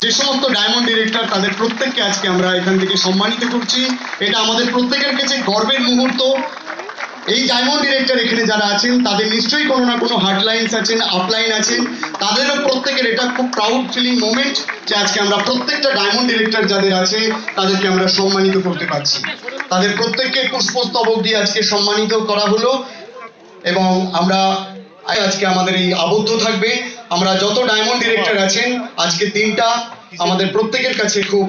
যে সমস্ত diamond director তাদের প্রত্যেককে আজকে আমরা এখান থেকে সম্মানিত করছি। এটা আমাদের প্রত্যেকের কাছে গর্বের মুহূর্ত। এই ডায়মন্ড ডিরেক্টর এখানে যারা আছেন তাদের নিশ্চয়ই কোনো না কোনো হার্ডলাইন্স আছেন, আপলাইন আছেন, তাদেরও প্রত্যেকের এটা খুব প্রাউড ফিলিং মোমেন্ট যে আজকে আমরা প্রত্যেকটা ডায়মন্ড ডিরেক্টর যাদের আছে তাদেরকে আমরা সম্মানিত করতে পারছি। তাদের প্রত্যেককে পুষ্পস্তবক দিয়ে আজকে সম্মানিত করা হলো এবং আমরা আজকে আমাদের এই আবদ্ধ থাকবে। আমরা যত ডায়মন্ড ডিরেক্টর আছেন আজকে দিনটা আমাদের প্রত্যেকের কাছে খুব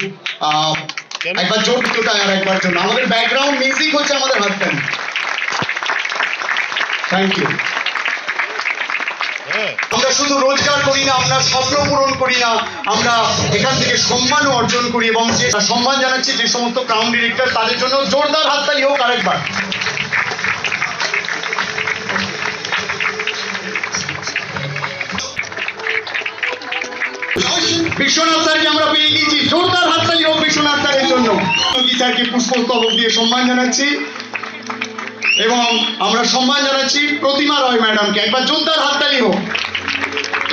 একবার জোর দিতে আর একবার জন্য আমাদের ব্যাকগ্রাউন্ড মিউজিক হচ্ছে আমাদের হাততালি। Thank you. আমরা শুধু রোজগার করি না, আমরা স্বপ্ন পূরণ করি না, আমরা এখান থেকে সম্মানও অর্জন করি এবং যে সম্মান জানাচ্ছি যে সমস্ত ক্রাউন ডিরেক্টর তাদের জন্য জোরদার হাততালি হোক আরেকবার। বিশ্বনাথ স্যারকে আমরা পেয়ে গিয়েছি, জোরদার হাততালি হোক বিশ্বনাথ স্যারের জন্য। স্যারকে পুষ্পস্তবক দিয়ে সম্মান জানাচ্ছি এবং আমরা সম্মান জানাচ্ছি প্রতিমা রয় ম্যাডামকে, একবার জোরদার হাততালি হোক।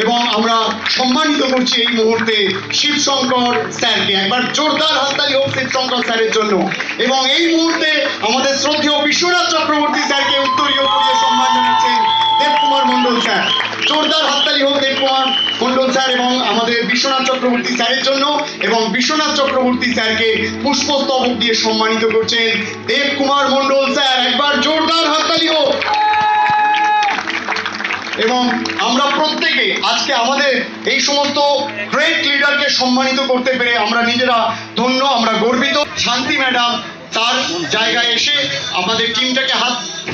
এবং আমরা সম্মানিত করছি এই মুহূর্তে শিবশঙ্কর স্যারকে, একবার জোরদার হাততালি হোক শিবশঙ্কর স্যারের জন্য। এবং এই মুহূর্তে আমাদের শ্রদ্ধেয় বিশ্বনাথ চক্রবর্তী স্যারকে উত্তরীয় করিয়ে সম্মান জানাচ্ছেন দেবকুমার মণ্ডল স্যার, জোরদার হাততালি হোক দেবকুমার মণ্ডল স্যার এবং আমাদের বিশ্বনাথ চক্রবর্তী স্যারের জন্য। এবং বিশ্বনাথ চক্রবর্তী স্যারকে পুষ্পস্তবক দিয়ে সম্মানিত করছেন দেবকুমার মণ্ডল স্যার, একবার জোরদার হাততালি হোক। এবং আমরা প্রত্যেকে আজকে আমাদের এই সমস্ত গ্রেট লিডারকে সম্মানিত করতে পেরে আমরা নিজেরা ধন্য, আমরা গর্বিত। শান্তি ম্যাডাম তার জায়গায় এসে আমাদের টিমটাকে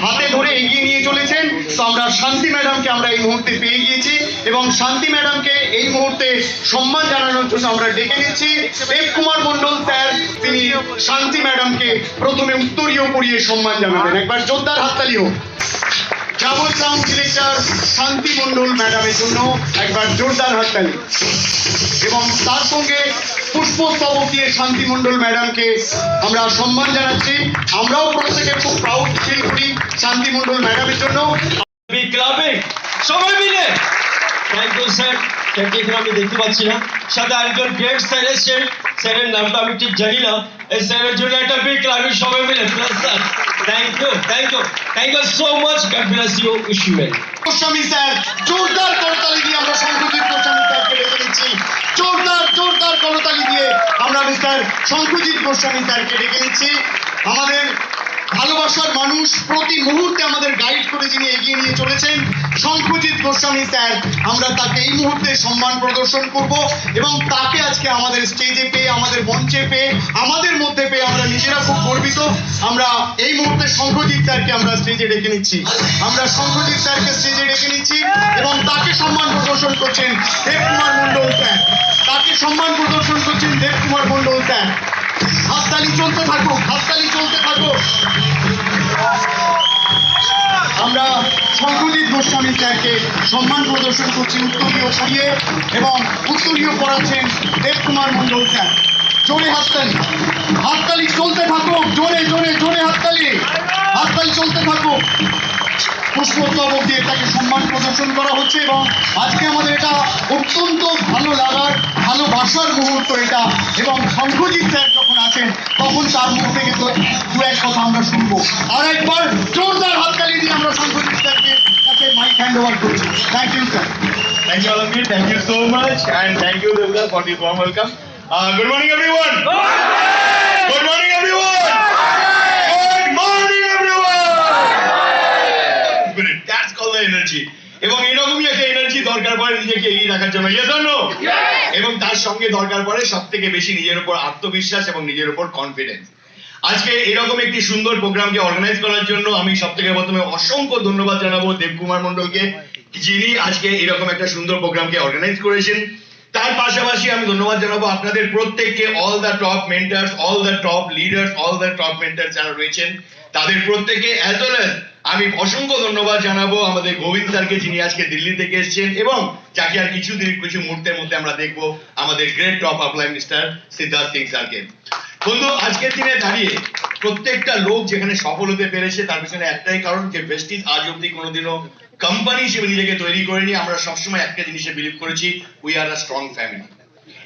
হাতে ধরে এগিয়ে নিয়ে চলেছেন। তো আমরা শান্তি ম্যাডামকে আমরা এই মুহূর্তে পেয়ে গিয়েছি এবং শান্তি ম্যাডামকে এই মুহূর্তে সম্মান জানানোর জন্য আমরা ডেকে নিচ্ছি দেবকুমার মণ্ডল স্যার। তিনি শান্তি ম্যাডামকে প্রথমে উত্তরীয় পরিয়ে সম্মান জানাবেন, একবার জোরদার হাততালি হোক। ট্রাভেল ক্রাউন ডিরেক্টর শান্তি মণ্ডল ম্যাডামের জন্য একবার জোরদার হাততালি এবং তার সঙ্গে পুষ্পস্তবক দিয়ে শান্তি মণ্ডল ম্যাডামকে আমরা সম্মান জানাচ্ছি। আমরাও প্রত্যেকে খুব প্রাউড ফিল করি শান্তি মণ্ডল ম্যাডামের জন্য। সবাই মিলে থ্যাংক ইউ স্যার। স্যারকে এখানে আমি দেখতে পাচ্ছি না, সাথে আরেকজন গ্রেট স্যার এসছেন, স্যারের নামটা আমি ঠিক জানি না। এই স্যারের জন্য একটা বিগ ক্লাবে সবাই মিলে plus sir thank you, thank you, thank you so much. God bless you, wish you well. Goswami sir, জোরদার করতালি দিয়ে আমরা শঙ্কুজিৎ গোস্বামী স্যারকে ডেকে নিচ্ছি, জোরদার করতালি দিয়ে আমরা মিস্টার শঙ্কুজিৎ গোস্বামী স্যারকে ডেকে নিচ্ছি। আমাদের ভালোবাসার মানুষ, প্রতি মুহূর্তে আমাদের গাইড করে যিনি এগিয়ে নিয়ে চলেছেন শঙ্কুজিৎ গোস্বামী স্যার, আমরা তাকে এই মুহূর্তে সম্মান প্রদর্শন করব এবং তাকে আজকে আমাদের স্টেজে পেয়ে, আমাদের মঞ্চে পেয়ে, আমাদের মধ্যে পেয়ে আমরা নিজেরা খুব গর্বিত। আমরা এই মুহূর্তে শঙ্কুজিৎ স্যারকে আমরা স্টেজে ডেকে নিচ্ছি, আমরা শঙ্কুজিৎ স্যারকে স্টেজে ডেকে নিচ্ছি এবং তাকে সম্মান প্রদর্শন করছেন দেবকুমার মণ্ডল স্যার, তাকে সম্মান প্রদর্শন করছেন দেবকুমার মণ্ডল স্যার। হাততালি চলতে থাকুক, হাততালি চলতে থাকুক। আমরা শঙ্কুজিৎ গোস্বামী স্যারকে সম্মান প্রদর্শন করছি উত্তরীয় পরিয়ে এবং উত্তরীয় পড়াচ্ছেন দেবকুমার মণ্ডল স্যার। জোরে হাততালি, হাততালি চলতে থাকুক, জোরে জোরে জোরে হাততালি, হাততালি চলতে থাকুক। পুষ্পস্তবক দিয়ে তাকে সম্মান প্রদর্শন করা হচ্ছে এবং আজকে আমাদের এটা অত্যন্ত ভালো লাগার, ভালোবাসার মুহূর্ত এটা। এবং শঙ্কুজিৎ স্যার যখন আছেন তখন তার মুখ থেকে তো দু এক কথা আমরা শুনবো। আর একবার জোরদার হাততালি দিয়ে আমরা শঙ্কুজিৎ স্যারকে কাছে মাইক হ্যান্ড ওভার করছি। Thank you sir. Thank you all of you. Thank you so much, and thank you Devda for this warm welcome. Good morning, everyone. Good morning, everyone. Good morning, everyone. Spirit. That's called the energy. এবং এরকমই একটা energy দরকার পড়ে নিজেকে এগিয়ে রাখার জন্য, yes or no? এবং তার সঙ্গে দরকার পড়ে সবথেকে বেশি নিজের উপর আত্মবিশ্বাস এবং নিজের উপর কনফিডেন্স। আজকে এরকম একটি সুন্দর প্রোগ্রামকে অর্গানাইজ করার জন্য আমি সবথেকে প্রথমে অসংখ্য ধন্যবাদ জানাবো দেবকুমার মণ্ডলকে, যিনি আজকে এরকম একটা সুন্দর প্রোগ্রামকে অর্গানাইজ করেছেন। তার পাশাপাশি আমি ধন্যবাদ জানাবো আপনাদের প্রত্যেককে, all the top mentors, all the top leaders, all the top mentors যারা রয়েছেন তাদের প্রত্যেককে, অ্যাজ ওয়েল অ্যাজ আমি অসংখ্য ধন্যবাদ জানাবো আমাদের গোবিন্দ স্যারকে, যিনি আজকে দিল্লি থেকে এসেছেন এবং যাকে আর কিছু মুহূর্তের মধ্যে আমরা দেখবো আমাদের great top upline mister Siddharth Singh স্যারকে। বন্ধু, আজকের দিনে দাঁড়িয়ে প্রত্যেকটা লোক যেখানে সফল হতে পেরেছে তার পিছনে একটাই কারণ, যে ভেস্টিজ আজ অব্দি কোনোদিনও কোম্পানি হিসেবে নিজেকে তৈরি করেনি। আমরা সবসময় একটা জিনিসে বিলিভ করেছি, we are a strong family.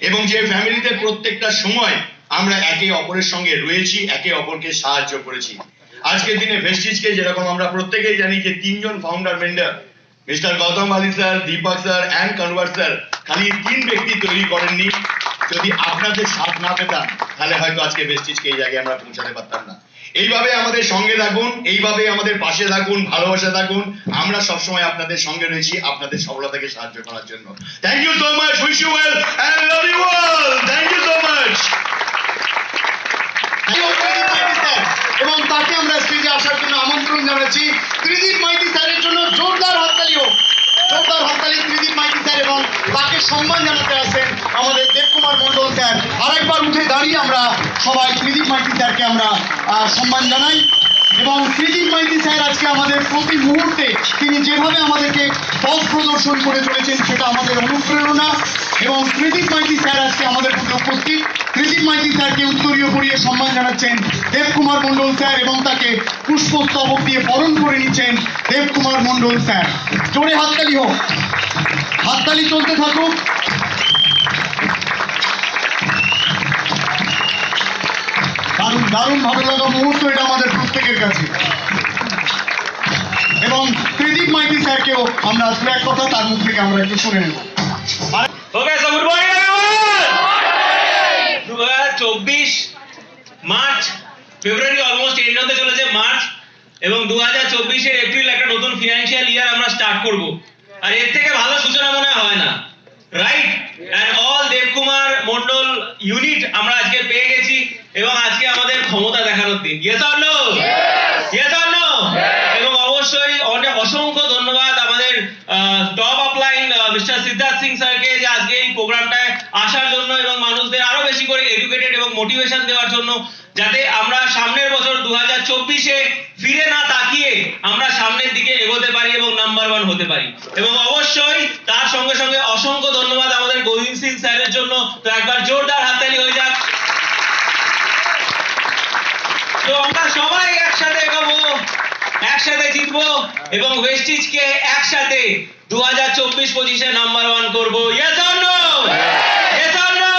এবং যে ফ্যামিলিতে প্রত্যেকটা সময় আমরা একে অপরের সঙ্গে রয়েছি, একে অপরকে সাহায্য করেছি। আজকের দিনে ভেস্টিজকে যেরকম আমরা প্রত্যেকেই জানি যে 3 জন founder member mister Gautam Bali sir, Deepak sir and Kanwar sir খালি 3 ব্যক্তি তৈরি করেননি। যদি আপনাদের সাথ না পেতাম তাহলে হয়তো আজকে ভেস্টিজকে এই জায়গায় আমরা পৌঁছাতে পারতাম না। এইভাবে আমাদের সঙ্গে থাকুন, এইভাবে আমাদের পাশে থাকুন, ভালোবাসা থাকুন। আমরা সবসময় আপনাদের সঙ্গে রয়েছি আপনাদের সফলতাকে সাহায্য করার জন্য। Thank you so much, wish you well and love you all. Thank you so much. এবং তাকে আমরা স্টেজে আসার জন্য আমন্ত্রণ জানাচ্ছি। ত্রিদীপ মাইতি স্যারের জন্য জোরদার হাততালি হোক, জোরদার হাততালি ত্রিদীপ মাইতি স্যার। এবং তাকে সম্মান জানাতে আসেন আমাদের দেবকুমার মণ্ডল স্যার। আরেকবার উঠে দাঁড়িয়ে আমরা সবাই ত্রিদীপ মাইতি স্যারকে আমরা সম্মান জানাই। এবং ত্রিদীপ মাইতি স্যার আজকে আমাদের প্রতি মুহূর্তে তিনি যেভাবে আমাদেরকে পথ প্রদর্শন করে চলেছেন সেটা আমাদের অনুপ্রেরণা। এবং ত্রিদীপ মাইতি স্যার আজকে আমাদের মধ্যে উপস্থিত। ত্রিদীপ মাইতি স্যারকে উত্তরীয় পরিয়ে সম্মান জানাচ্ছেন দেবকুমার মণ্ডল স্যার এবং তাকে পুষ্পস্তবক দিয়ে বরণ করে নিচ্ছেন দেবকুমার মণ্ডল স্যার। জোরে হাততালি হোক, হাততালি চলতে থাকুক। দারুণ দারুণ ভালো লাগা মুহূর্ত এটা আমাদের প্রত্যেকের কাছে। এবং ত্রিদীপ মাইতি স্যারকেও আমরা দু এক কথা তার মুখ থেকে আমরা একটু শুনে নেব। Okay, so good morning everyone. 2024 March, February almost end হতে চলেছে মার্চ, এবং 2024 এর এপ্রিল একটা নতুন ফিনান্সিয়াল ইয়ার আমরা স্টার্ট করব। আর এর থেকে ভালো সূচনা মনে হয় না, right? And all Debkumar Mondal unit আমরা আজকে পেয়ে গেছি এবং আজকে আমাদের ক্ষমতা দেখানোর দিন। Yes or no? Yes or no? এবং অবশ্যই অনেক অসংখ্য ধন্যবাদ আমাদের top upline mister Siddharth Singh স্যারকে যে আজকে এই প্রোগ্রামটায় আসার জন্য এবং মানুষদের আরো বেশি করে এডুকেটেড এবং মোটিভেশন দেওয়ার জন্য, যাতে আমরা সামনের বছর 2024-এ ফিরে না তাকিয়ে আমরা সামনের দিকে এগোতে পারি এবং নাম্বার 1 হতে পারি। এবং অবশ্যই তার সঙ্গে সঙ্গে অসংখ্য ধন্যবাদ আমাদের গোবিন্দ সিং স্যারের জন্য। তো একবার জোরদার হাততালি হয়ে যাক। তো আমরা সবাই একসাথে এগোবো, একসাথে জিতবো এবং ওয়েস্টিজকে একসাথে 2024-25-এ নাম্বার 1 করবো। Yes or no? Yes or no?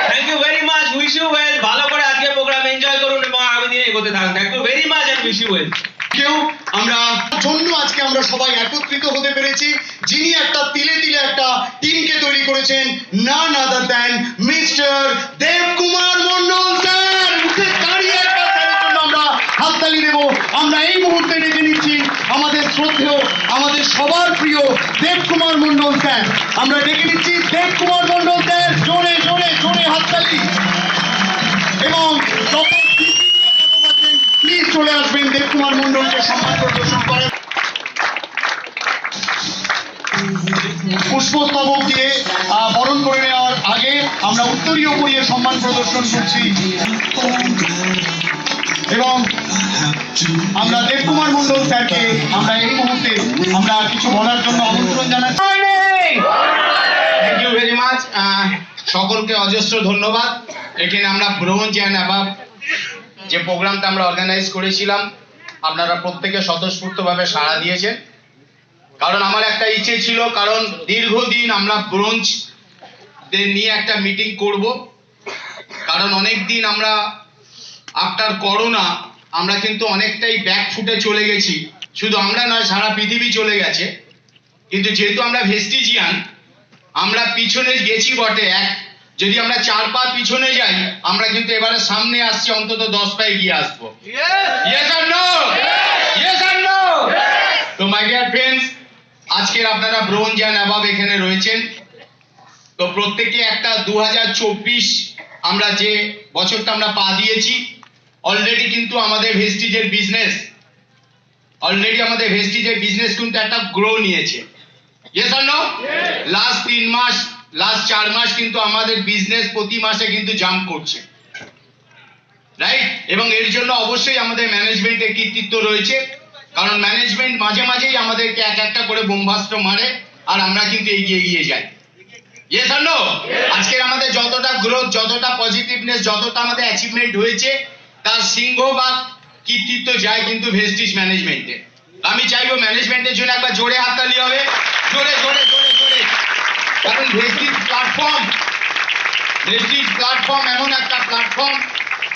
Thank you very much, wish you well. ভালো করে আজকে প্রোগ্রাম এনজয় করুন এবং আগামী দিনে এগোতে থাকুন। Thank you very much and wish you well. কেউ আমরা জন্য আজকে আমরা সবাই একত্রিত হতে পেরেছি, যিনি একটা তিলে তিলে একটা টিমকে তৈরি করেছেন, নান আদার দ্যান মিস্টার দেবকুমার মণ্ডল স্যার। উঠে দাঁড়িয়ে একটা স্যারের জন্য আমরা হাততালি দেব। আমরা এই মুহূর্তে ডেকে নিচ্ছি আমাদের শ্রদ্ধেয়, আমাদের সবার প্রিয় দেবকুমার মণ্ডল স্যার। আমরা ডেকে নিচ্ছি দেবকুমার মণ্ডল স্যার। জোরে জোরে জোরে হাততালি। এবং প্লিজ চলে আসবেন দেবকুমার মণ্ডলকে সম্মান প্রদর্শন করেন। পুষ্পস্তবক দিয়ে বরণ করে নেওয়ার আগে আমরা উত্তরীয় পরিয়ে সম্মান প্রদর্শন করছি এবং আমরা দেবকুমার মণ্ডল স্যারকে আমরা এই মুহূর্তে আমরা কিছু বলার জন্য আমন্ত্রণ জানাচ্ছি। Thank you very much. সকলকে অজস্র ধন্যবাদ। এখানে আমরা ব্রোঞ্জ অ্যান্ড অ্যাবাব যে প্রোগ্রামটা আমরা অর্গানাইজ করেছিলাম, আপনারা প্রত্যেকে স্বতঃস্ফূর্তভাবে সাড়া দিয়েছেন। কারণ আমার একটা ইচ্ছে ছিল, কারণ দীর্ঘদিন আমরা ব্রোঞ্জদের নিয়ে একটা মিটিং করব। কারণ অনেক দিন আমরা আফটার করোনা আমরা কিন্তু অনেকটাই ব্যাক ফুটে চলে গেছি। শুধু আমরা নয়, সারা পৃথিবী চলে গেছে। কিন্তু যেহেতু আমরা ভেস্টিজিয়ান, আমরা পিছনে গেছি বটে, যদি আমরা 4 পা পিছনে যাই, আমরা কিন্তু এবারে সামনে আসছি, অন্তত 10 পা এগিয়ে আসবো। Yes or no? Yes or no? তো মাই ডিয়ার ফ্রেন্ডস, আজকের আপনারা ব্রোঞ্জ অ্যান্ড অ্যাবাব এখানে রয়েছেন। তো প্রত্যেকে একটা 2024 আমরা যে বছরটা আমরা পা দিয়েছি, অলরেডি কিন্তু আমাদের ভেস্টিজের বিজনেস কিন্তু একটা গ্রো নিয়েছে। Yes or no? লাস্ট 3 মাস, লাস্ট 4 মাস কিন্তু আমাদের বিজনেস প্রতি মাসে কিন্তু জাম্প করছে, রাইট? এবং এর জন্য অবশ্যই আমাদের ম্যানেজমেন্টের কৃতিত্ব রয়েছে। কারণ ম্যানেজমেন্ট মাঝে মাঝেই আমাদেরকে একটা করে বোমবাস্ত্র মারে আর আমরা কিন্তু এগিয়ে যাই। Yes or no? আজকের আমাদের যতটা গ্রোথ, যতটা পজিটিভনেস, যতটা আমাদের অ্যাচিভমেন্ট হয়েছে, তার সিংহভাগ কৃতিত্ব যায় কিন্তু ভেস্টিজ ম্যানেজমেন্টে। আমি চাইবো ম্যানেজমেন্টের জন্য একবার জোরে হাততালি হবে, জোরে জোরে জোরে জোরে। কারণ ভেস্টিজ প্ল্যাটফর্ম ভেস্টিজ প্ল্যাটফর্ম এমন একটা প্ল্যাটফর্ম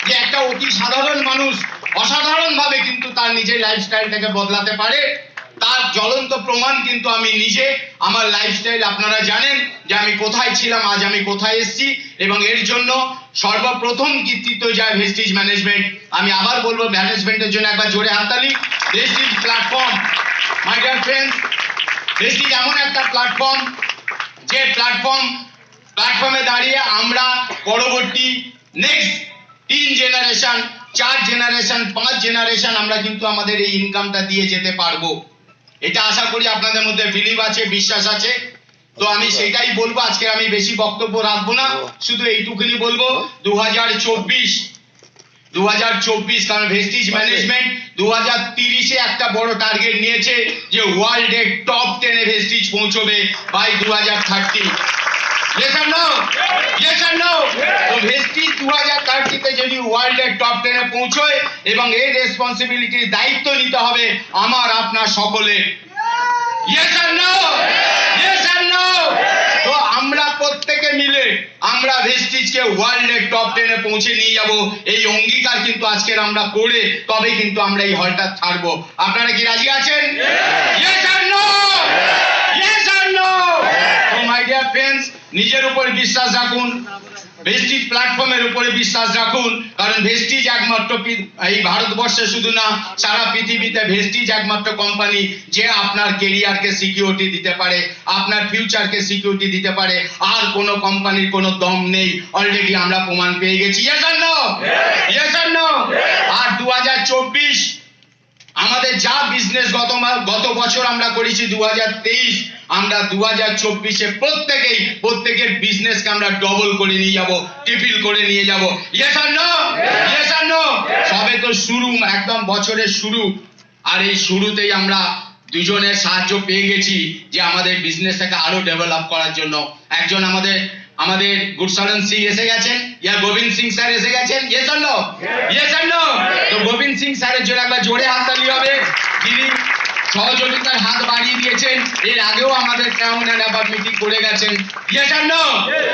যে একটা অতি সাধারণ মানুষ অসাধারণ ভাবে কিন্তু তার নিজের লাইফস্টাইলটাকে বদলাতে পারে। তার জ্বলন্ত প্রমাণ কিন্তু আমি নিজে, আমার লাইফস্টাইল আপনারা জানেন যে আমি কোথায় ছিলাম, আজ আমি কোথায় এসেছি, এবং এর জন্য সর্বপ্রথম কৃতিত্ব যায় ভেস্টিজ ম্যানেজমেন্ট। আমি আবার বলবো ম্যানেজমেন্টের জন্য একবার জোরে হাততালি। Vestige platform, my dear friends, Vestige এমন একটা প্ল্যাটফর্ম যে প্ল্যাটফর্মে দাঁড়িয়ে আমরা পরবর্তী নেক্সট 3 জেনারেশন, 4 জেনারেশন, 5 জেনারেশন আমরা কিন্তু আমাদের এই ইনকামটা দিয়ে যেতে পারবো। এটা আশা করি আপনাদের মধ্যে বিলিভ আছে, বিশ্বাস আছে। তো আমি সেটাই বলবো, আজকে আমি বেশি বক্তব্য রাখবো না, শুধু এইটুকুনি বলবো 2024 কারণ ভেস্টিজ ম্যানেজমেন্ট 2030-এ একটা বড় টার্গেট নিয়েছে যে ওয়ার্ল্ডের টপ 10-এ ভেস্টিজ পৌঁছবে by 2030। Yes or no? Yes or no? তো ভেস্টিজ 2030-তে যদি ওয়ার্ল্ডের টপ 10-এ পৌঁছয় এবং এই রেসপন্সিবিলিটির দায়িত্ব নিতে হবে আমার আপনার সকলের। Yes or no? Yes or no? তো আমরা প্রত্যেকে মিলে আমরা ভেস্টিজকে ওয়ার্ল্ডের টপ 10-এ পৌঁছে নিয়ে যাব, এই অঙ্গীকার কিন্তু আজকের আমরা করে তবে কিন্তু আমরা এই হলটা ছাড়বো। আপনারা কি রাজি আছেন? Yes or no? Yes or no? তো মাই ডিয়ার ফ্রেন্ডস, নিজের উপর বিশ্বাস রাখুন, ভেস্টিজ প্ল্যাটফর্মের উপরে বিশ্বাস রাখুন, কারণ ভেস্টিজ একমাত্র এই ভারতবর্ষে শুধু না সারা পৃথিবীতে ভেস্টিজ একমাত্র কোম্পানি যে আপনার কেরিয়ারকে সিকিউরিটি দিতে পারে, আপনার ফিউচারকে সিকিউরিটি দিতে পারে। আর কোনো কোম্পানির কোনো দম নেই, অলরেডি আমরা প্রমাণ পেয়ে গেছি। Yes or no? Yes or no? আর 2024 আমাদের যা বিজনেস গত বছর আমরা করেছি 2023, আমরা 2024-এ প্রত্যেকের বিজনেসকে আমরা ডবল করে নিয়ে যাব, ট্রিপল করে নিয়ে যাব। Yes or no? Yes or no? সবে তো শুরু, একদম বছরের শুরু, আর এই শুরুতেই আমরা দুজনের সাহায্য পেয়ে গেছি যে আমাদের বিজনেসটাকে আরো ডেভেলপ করার জন্য। একজন আমাদের গুরসারণ সিং এসে গেছেন, গোবিন্দ সিং স্যার এসে গেছেন। Yes or no? Yes or no? তো গোবিন্দ সিং স্যারের জন্য একবার জোরে হাততালি হবে, যিনি সহযোগিতার হাত বাড়িয়ে দিয়েছেন। এর আগেও আমাদের ক্রাউন এন্ড অ্যাওয়ার্ড মিটিং করে গেছেন। Yes or no?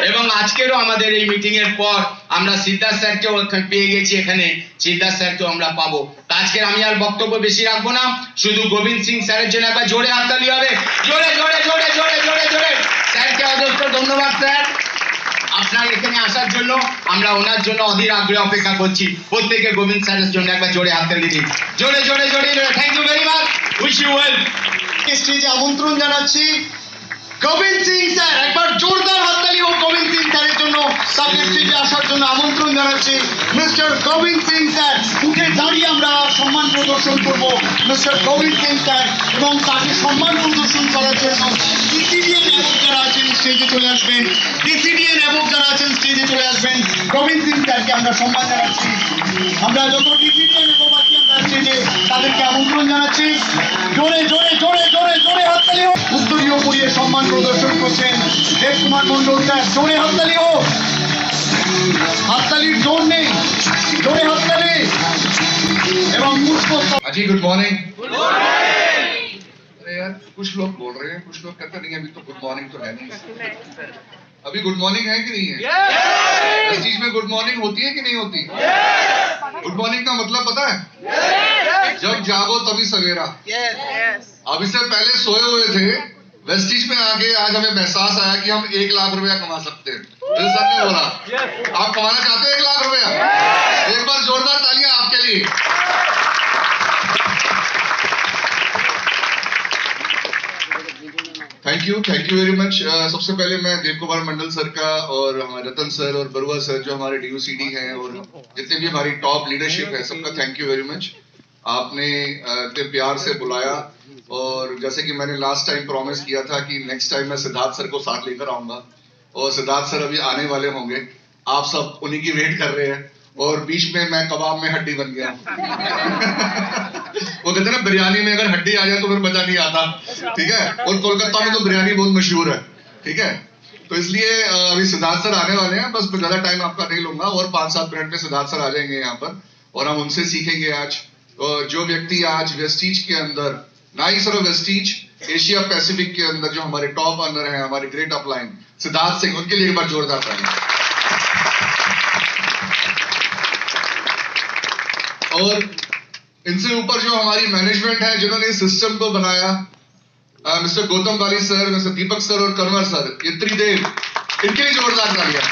এবং আজকেরও আমাদের এই মিটিং এর পর আমরা সিদ্ধার্থ স্যারকেও পেয়ে গেছি, এখানে সিদ্ধার্থ স্যারকেও আমরা পাবো। আজকে আমি আর বক্তব্য বেশি রাখবো না, শুধু গোবিন্দ সিং স্যারের জন্য একবার জোরে হাততালি হবে, জোরে জোরে জোরে জোরে জোরে জোরে। স্যারকে অজস্র ধন্যবাদ স্যার আপনার এখানে আসার জন্য, আমরা ওনার জন্য অধীর আগ্রহে অপেক্ষা করছি। প্রত্যেকে গোবিন্দ স্যারের জন্য একবার জোরে হাততালি দিন, জোরে জোরে জোরে জোরে। Thank you very much, wish you well. স্টেজে আমন্ত্রণ জানাচ্ছি গোবিন্দ সিং স্যার, একবার জোরদার হাততালি হোক গোবিন্দ সিং স্যারের জন্য। তাকে স্টেজে আসার জন্য আমন্ত্রণ জানাচ্ছি মিস্টার গোবিন্দ সিং স্যার। উঠে দাঁড়িয়ে আমরা সম্মান প্রদর্শন করব মিস্টার গোবিন্দ সিং স্যার, এবং তাকে সম্মান প্রদর্শন করার জন্য ডিসিডিএন অ্যাবক যারা আছেন স্টেজে চলে আসবেন, ডিসিডিএন অ্যাবক যারা আছেন স্টেজে চলে আসবেন। গোবিন্দ সিং স্যারকে আমরা সম্মান জানাচ্ছি। আমরা যত ডিসিডিএন অ্যাবক আছি আমরা স্টেজে তাদেরকে আমন্ত্রণ জানাচ্ছি। জোরে জোরে জোরে জোরে জোরে হাততালি হোক। উত্তরীয় পরিয়ে সম্মান প্রদর্শন করছেন দেব কুমার মন্ডল স্যার, জোরে হাততালি হোক। হাততালির জোর নেই, জোরে হাততালি। এবং পুষ্প। अजी गुड मॉर्निंग। अरे यार कुछ लोग बोल रहे हैं, कुछ लोग कहते नहीं अभी तो गुड मॉर्निंग तो है नहीं। अभी गुड मॉर्निंग है कि नहीं है? इस चीज में गुड मॉर्निंग होती है कि नहीं होती? गुड मॉर्निंग का मतलब पता है? जब जागो तभी सवेरा। अब इससे पहले सोए हुए थे, वेस्टिज में आके आज हमें एहसास आया कि हम 1 लाख रुपया कमा सकते हैं। ऐसा नहीं हो रहा? आप कमाना चाहते हो 1 लाख रुपया? एक बार जोरदार तालियां आपके लिए। Thank you very much. सबसे पहले मैं देव कुमार मंडल सर का और हमारे रतन सर और बरुआ सर जो हमारे DUCD हैं और जितने भी हमारी टॉप लीडरशिप है सबका थैंक यू वेरी मच। आपने इतने प्यार से बुलाया, और जैसे कि मैंने लास्ट टाइम प्रॉमिस किया था कि नेक्स्ट टाइम मैं सिद्धार्थ सर को साथ लेकर आऊंगा, और सिद्धार्थ सर अभी आने वाले होंगे। आप सब उन्हीं की वेट कर रहे हैं, और बीच में मैं कबाब में हड्डी बन गया। वो कहते हैं ना बिरयानी में अगर हड्डी आ जाए तो फिर मजा नहीं आता, ठीक है। और कोलकाता में तो बिरयानी बहुत मशहूर है, ठीक है। तो इसलिए अभी सिद्धार्थ सर आने वाले हैं, बस ज्यादा टाइम आपका नहीं लूंगा, और 5-7 मिनट में सिद्धार्थ सर आ जाएंगे यहाँ पर, और हम उनसे सीखेंगे आज। तो जो व्यक्ति आज वेस्टीज के अंदर, ना ही सिर्फ वेस्टीज, एशिया पैसिफिक के अंदर जो हमारे टॉप ऑनर हैं, हमारे ग्रेट अपलाइन सिद्धार्थ सिंह, उनके लिए एक बार जोरदार तालियां। और इनसे ऊपर जो हमारी मैनेजमेंट है जिन्होंने इस सिस्टम को बनाया, मिस्टर गौतम बाली सर, मिस्टर दीपक सर और कंवर सर, ये त्रिदेव, इनके लिए जोरदार तालियां।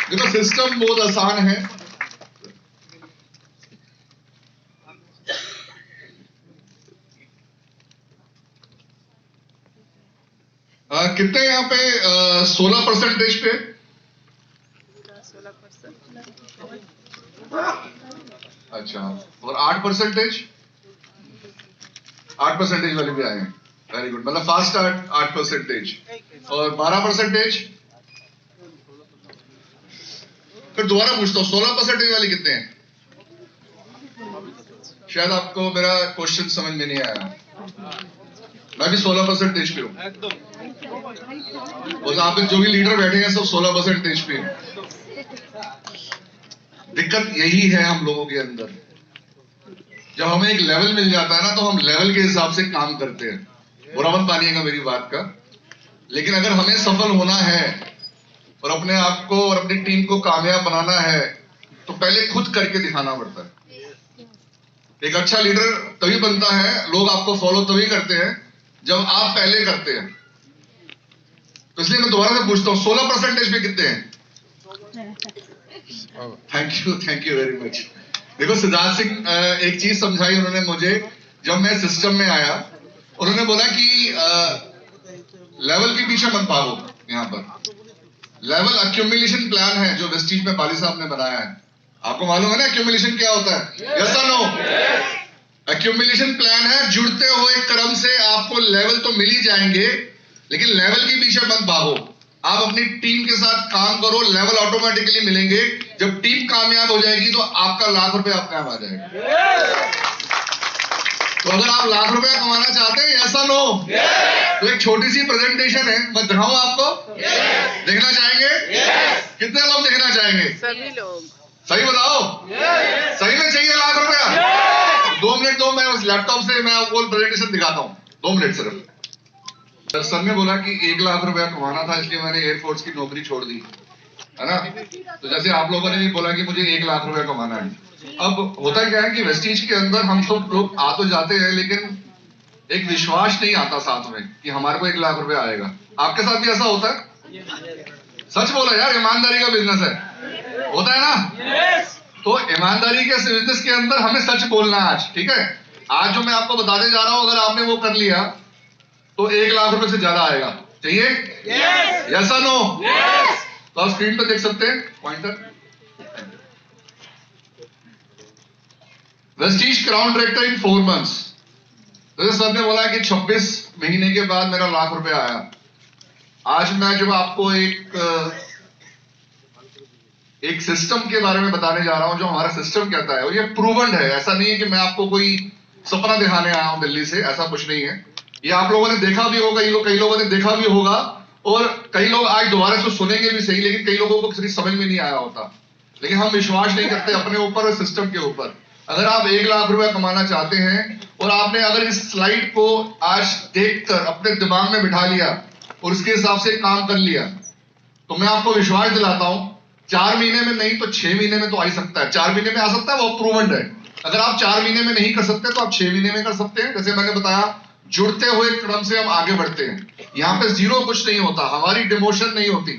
देखो सिस्टम बहुत आसान है। कितने यहाँ पे 16% पे? 16%। अच्छा, और 8%? 8% वाले भी आए हैं, वेरी गुड। मतलब फास्ट 8%, और 12%? फिर दोबारा पूछता हूँ, 16% वाले कितने हैं? शायद आपको मेरा क्वेश्चन समझ में नहीं आया। मैं भी 16% पे हूँ, और यहाँ पे जो भी लीडर बैठे हैं सब 16% पे हैं। दिक्कत यही है हम लोगों के अंदर, जब हमें एक लेवल मिल जाता है ना, तो हम लेवल के हिसाब से काम करते हैं। बुरा मत मानिएगा मेरी बात का, लेकिन अगर हमें सफल होना है और अपने आप को और अपनी टीम को कामयाब बनाना है, तो पहले खुद करके दिखाना पड़ता है। एक अच्छा लीडर तभी बनता है, लोग आपको फॉलो तभी करते हैं जब आप पहले करते हैं। तो इसलिए मैं दोबारा से पूछता हूँ, 16% पे कितने हैं? Thank you very much. देखो सिद्धार्थ सिंह एक चीज समझाई उन्होंने मुझे, जब मैं सिस्टम में आया, उन्होंने बोला कि लेवल के पीछे मत भागो। यहाँ पर लेवल अक्यूमुलेशन प्लान है जो वेस्टीज में बाली साहब ने बनाया है। आपको मालूम है ना अक्यूमुलेशन क्या होता है? Yes or no? Accumulation plan है, जुड़ते हुए क्रम से आपको लेवल तो मिल ही जाएंगे, लेकिन लेवल के पीछे मत भागो। आप अपनी टीम के साथ काम करो, लेवल ऑटोमेटिकली मिलेंगे। जब टीम कामयाब हो जाएगी तो आपका लाख रुपए अपने आप आ जाएगा। तो अगर आप लाख रुपया कमाना चाहते हैं, ऐसा नो, तो एक छोटी सी प्रेजेंटेशन है, मैं दिखाऊं आपको? देखना चाहेंगे? कितने लोग देखना चाहेंगे? सभी लोग। सही बताओ, सही में चाहिए लाख रुपया? 2 मिनट दो, मैं उस लैपटॉप से मैं आपको प्रेजेंटेशन दिखाता हूँ। 2 मिनट सिर्फ। सर ने बोला कि 1 लाख रुपया कमाना था, इसलिए मैंने एयरफोर्स की नौकरी छोड़ दी, है ना? तो जैसे आप लोगों ने भी बोला कि मुझे 1 लाख रुपया कमाना है। अब होता क्या है कि वेस्टीज के अंदर हम सब लोग आ तो जाते हैं, लेकिन एक विश्वास नहीं आता साथ में कि हमारे को 1 लाख रुपया आएगा। आपके साथ भी ऐसा होता है? सच बोला यार, ईमानदारी का बिजनेस है, होता है ना? तो ईमानदारी के बिजनेस के अंदर हमें सच बोलना है आज, ठीक है? आज जो मैं आपको बताने जा रहा हूं, अगर आपने वो कर लिया तो 1 लाख रुपए से ज्यादा आएगा। चाहिए? Yes or no? तो आप स्क्रीन पे देख सकते हैं pointer. Vestige crown director in 4 months. जैसे सर ने बोला कि 26 महीने के बाद मेरा लाख रुपए आया। आज मैं जब आपको एक सिस्टम के बारे में बताने जा रहा हूं, जो हमारा सिस्टम कहता है, और ये प्रूवन है। ऐसा नहीं है कि मैं आपको कोई सपना दिखाने आया हूं दिल्ली से, ऐसा कुछ नहीं है। ये आप लोगों ने देखा भी होगा, कई लोगों ने देखा भी होगा, और कई लोग आज दोबारा से सुनेंगे भी सही, लेकिन कई लोगों को किसी समझ में नहीं आया होता। लेकिन हम विश्वास नहीं करते अपने ऊपर और सिस्टम के ऊपर। अगर आप 1 लाख रुपया कमाना चाहते हैं और आपने अगर इस स्लाइड को आज देखकर अपने दिमाग में बिठा लिया और उसके हिसाब से काम कर लिया, तो मैं आपको विश्वास दिलाता हूं 4 महीने में नहीं तो 6 महीने में तो आ ही सकता है। 4 महीने में आ सकता है, वो प्रूव्ड है। अगर आप 4 महीने में नहीं कर सकते तो आप 6 महीने में कर सकते हैं। जैसे मैंने बताया, जुड़ते हुए क्रम से हम आगे बढ़ते हैं। यहाँ पे जीरो कुछ नहीं होता, हमारी डिमोशन नहीं होती,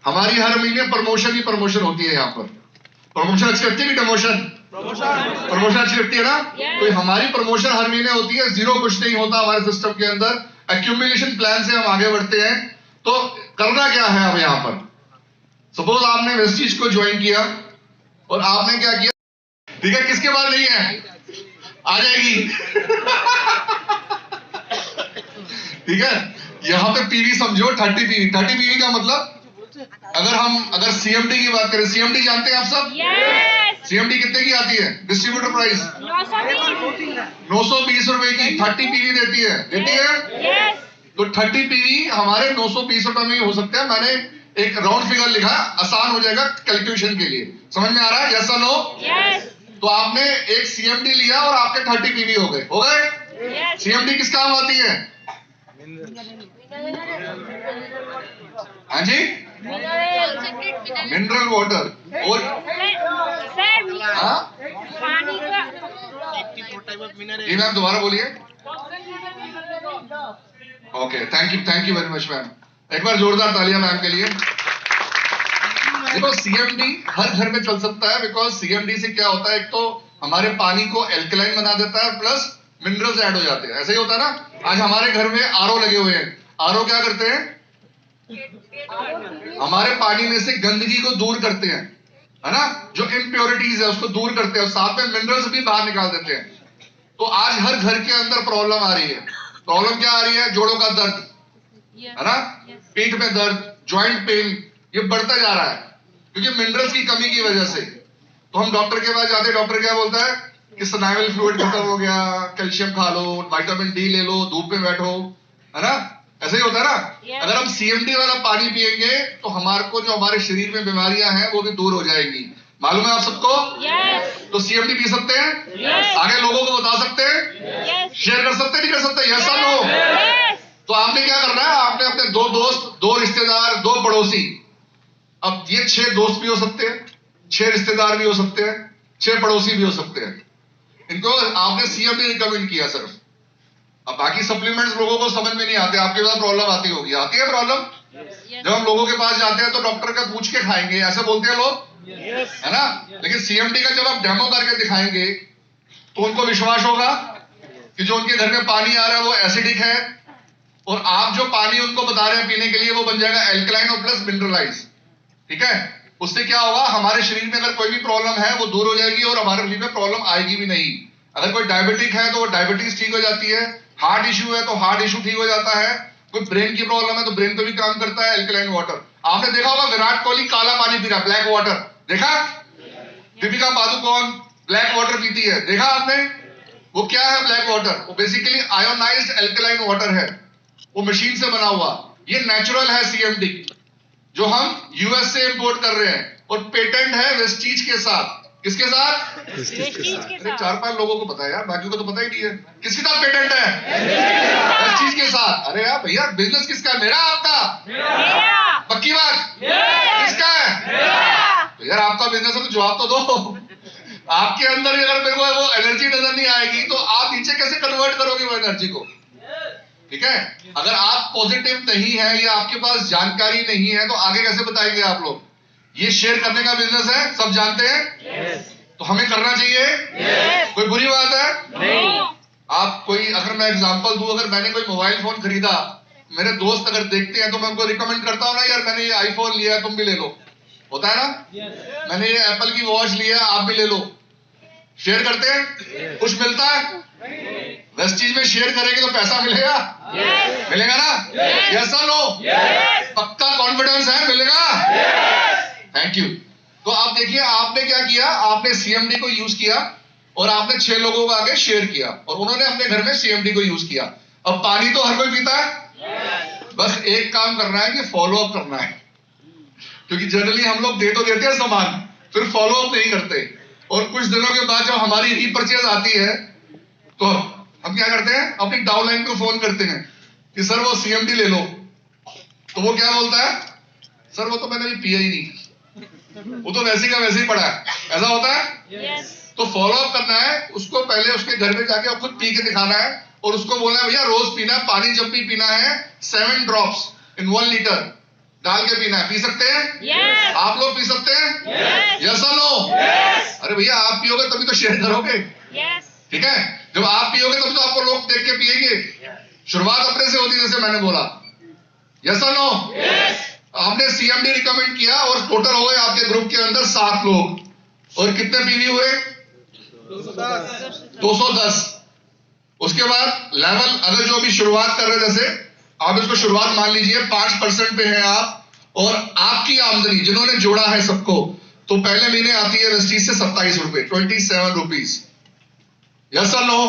हमारी हर महीने प्रमोशन ही प्रमोशन होती है। यहाँ पर प्रमोशन अच्छी लगती है कि डिमोशन? प्रमोशन अच्छी लगती है ना? तो हमारी प्रमोशन हर महीने होती है, जीरो कुछ नहीं होता हमारे सिस्टम के अंदर। एक्यूमुलेशन प्लान से हम आगे बढ़ते हैं। तो करना क्या है अब यहाँ पर? सपोज आपने वेस्टीज को ज्वाइन किया और आपने क्या किया, ठीक है, किसके बाद नहीं है, आ जाएगी ठीक है। यहां पे पीवी समझो, 30 पीवी। 30 पीवी का मतलब, अगर सीएमडी की बात करें, सीएमडी जानते हैं आप सब? सीएमडी कितने की आती है? डिस्ट्रीब्यूटर प्राइस 920 रुपए की 30 पीवी देती है। तो 30 पीवी हमारे 920 रुपए में हो सकते हैं। मैंने एक राउंड फिगर लिखा, आसान हो जाएगा कैलकुलेशन के लिए। समझ में आ रहा है? Yes or no? तो आपने एक सीएमडी लिया और आपके 30 पीवी हो गए। सीएमडी किस काम आती है? हाँ जी, मिनरल वाटर। और हाँ पानी का जी मैम दोबारा बोलिए। Okay thank you very much ma'am. एक बार जोरदार तालियां मैम के लिए। देखो सीएमडी हर घर में चल सकता है, बिकॉज सीएमडी से क्या होता है, एक तो हमारे पानी को एल्कलाइन बना देता है प्लस मिनरल्स ऐड हो जाते हैं। ऐसे ही होता है ना। आज हमारे घर में आरओ लगे हुए हैं। आरओ क्या करते हैं, हमारे पानी में से गंदगी को दूर करते हैं, है ना, जो इम्प्योरिटीज है उसको दूर करते हैं और साथ में मिनरल्स भी बाहर निकाल देते हैं। तो आज हर घर के अंदर प्रॉब्लम आ रही है। प्रॉब्लम क्या आ रही है, जोड़ों का दर्द, है ना, पेट में दर्द, जॉइंट पेन, ये बढ़ता जा रहा है क्योंकि मिनरल्स की कमी की वजह से। तो हम डॉक्टर के पास जाते हैं, डॉक्टर क्या बोलता है कि सनाइवल फ्लूइड खत्म हो गया, कैल्शियम खा लो, विटामिन डी ले लो, धूप में बैठो, है ना, ऐसे ही होता है ना। अगर हम सीएमडी वाला पानी पिएंगे तो हमारे को जो हमारे शरीर में बीमारियां हैं वो भी दूर हो जाएंगी। मालूम है आप सबको? तो सीएमडी पी सकते हैं, आगे लोगों को बता सकते हैं, शेयर कर सकते हैं, नहीं कर सकते, यस और नो? तो आपने क्या करना है, आपने अपने 2 दोस्त, 2 रिश्तेदार, 2 पड़ोसी, अब ये 6 दोस्त भी हो सकते हैं, 6 रिश्तेदार भी हो सकते हैं, 6 पड़ोसी भी हो सकते हैं। इनको आपने सीएमडी रिकमेंड किया सिर्फ। अब बाकी सप्लीमेंट्स लोगों को समझ में नहीं आते। आपके पास प्रॉब्लम आती होगी, आती है प्रॉब्लम? जब हम लोगों के पास जाते हैं तो डॉक्टर का पूछ के खाएंगे, ऐसे बोलते हैं लोग, है ना। लेकिन सीएमडी का जब आप डेमो करके दिखाएंगे तो उनको विश्वास होगा कि जो उनके घर में पानी आ रहा है वो एसिडिक है, और आप जो पानी उनको बता रहे हैं पीने के लिए वो बन जाएगा एल्कलाइन और प्लस मिनरलाइज। ठीक है, उससे क्या होगा, हमारे शरीर में अगर कोई भी प्रॉब्लम है वो दूर हो जाएगी और हमारे शरीर में प्रॉब्लम आएगी भी नहीं। अगर कोई डायबिटिक है तो वो डायबिटीज ठीक हो जाती है, हार्ट इश्यू है तो हार्ट इश्यू ठीक हो जाता है, कोई ब्रेन की प्रॉब्लम है तो ब्रेन पे भी काम करता है एल्कलाइन वाटर। आपने देखा होगा विराट कोहली काला पानी पी रहा है, ब्लैक वाटर, देखा? दीपिका पादुकोण ब्लैक वाटर पीती है, देखा आपने? वो क्या है ब्लैक वाटर? वो बेसिकली आयोनाइज्ड एल्कलाइन वाटर है, वो मशीन से बना हुआ। ये नेचुरल है सीएमडी, जो हम यूएस से इंपोर्ट कर रहे हैं, और पेटेंट है वेस्टीज के साथ। किसके साथ? अरे 4-5 लोगों को पता है यार, बाकी को तो पता ही नहीं है। किसके साथ पेटेंट है? वेस्टीज के साथ। अरे यार भैया, बिजनेस किसका है, मेरा आपका? पक्की बात? किसका है? तो यार आपका बिजनेस है तो जवाब तो दो। आपके अंदर अगर मेरे को वो एनर्जी नजर नहीं आएगी तो आप नीचे कैसे कन्वर्ट करोगे वो एनर्जी को? ठीक है, अगर आप पॉजिटिव नहीं है या आपके पास जानकारी नहीं है तो आगे कैसे बताएंगे आप लोग? ये शेयर करने का बिजनेस है, सब जानते हैं। तो हमें करना चाहिए। कोई बुरी बात है? आप कोई, अगर मैं एग्जांपल दूं, अगर मैंने कोई मोबाइल फोन खरीदा, मेरे दोस्त अगर देखते हैं तो मैं उनको रिकमेंड करता हूं ना, यार मैंने ये आईफोन लिया, तुम भी ले लो, होता है ना। मैंने ये एप्पल की वॉच लिया, आप भी ले लो, शेयर करते हैं, कुछ मिलता है? वेस्टीज में शेयर करेंगे तो पैसा मिलेगा, मिलेगा ना? Yes or no? पक्का कॉन्फिडेंस है मिलेगा? Thank you. तो आप देखिए, आपने क्या किया, आपने सीएमडी को यूज किया और आपने 6 लोगों को आगे शेयर किया और उन्होंने अपने घर में सीएमडी को यूज किया। अब पानी तो हर कोई पीता है, बस एक काम करना है कि फॉलो अप करना है, क्योंकि जनरली हम लोग दे तो देते हैं सामान, फिर फॉलो अप नहीं करते। और कुछ दिनों के बाद जब हमारी रीपर्चेज आती है तो हम क्या करते हैं, अपनी डाउनलाइन को फोन करते हैं कि सर वो सीएमडी ले लो। तो वो क्या बोलता है, सर वो तो मैंने अभी पिया ही नहीं, वो तो वैसे का वैसे ही पड़ा है। ऐसा होता है? तो फॉलो अप करना है, उसको पहले उसके घर में जाके खुद पी के दिखाना है और उसको बोलना है भैया रोज पीना है, पानी जब भी पीना है 7 ड्रॉप्स इन 1 लीटर डाल के पीना है। पी सकते हैं? आप लोग पी सकते हैं? Yes or no? अरे भैया आप पियोगे तभी तो शेयर करोगे, ठीक है? जब आप पियोगे तभी तो आपको लोग देख के पिएंगे। शुरुआत अपने से होती है, जैसे मैंने बोला। Yes or no? आपने सीएमडी रिकमेंड किया और टोटल हो गए आपके ग्रुप के अंदर 7 लोग, और कितने पीवी हुए? 210। उसके बाद लेवल, अगर जो अभी शुरुआत कर रहे हैं, जैसे आप इसको शुरुआत मान लीजिए 5% पे हैं आप, और आपकी आमदनी जिन्होंने जोड़ा है सबको, तो पहले महीने आती है वेस्टीज से 27 रुपए, 27 रुपीज। Yes or no?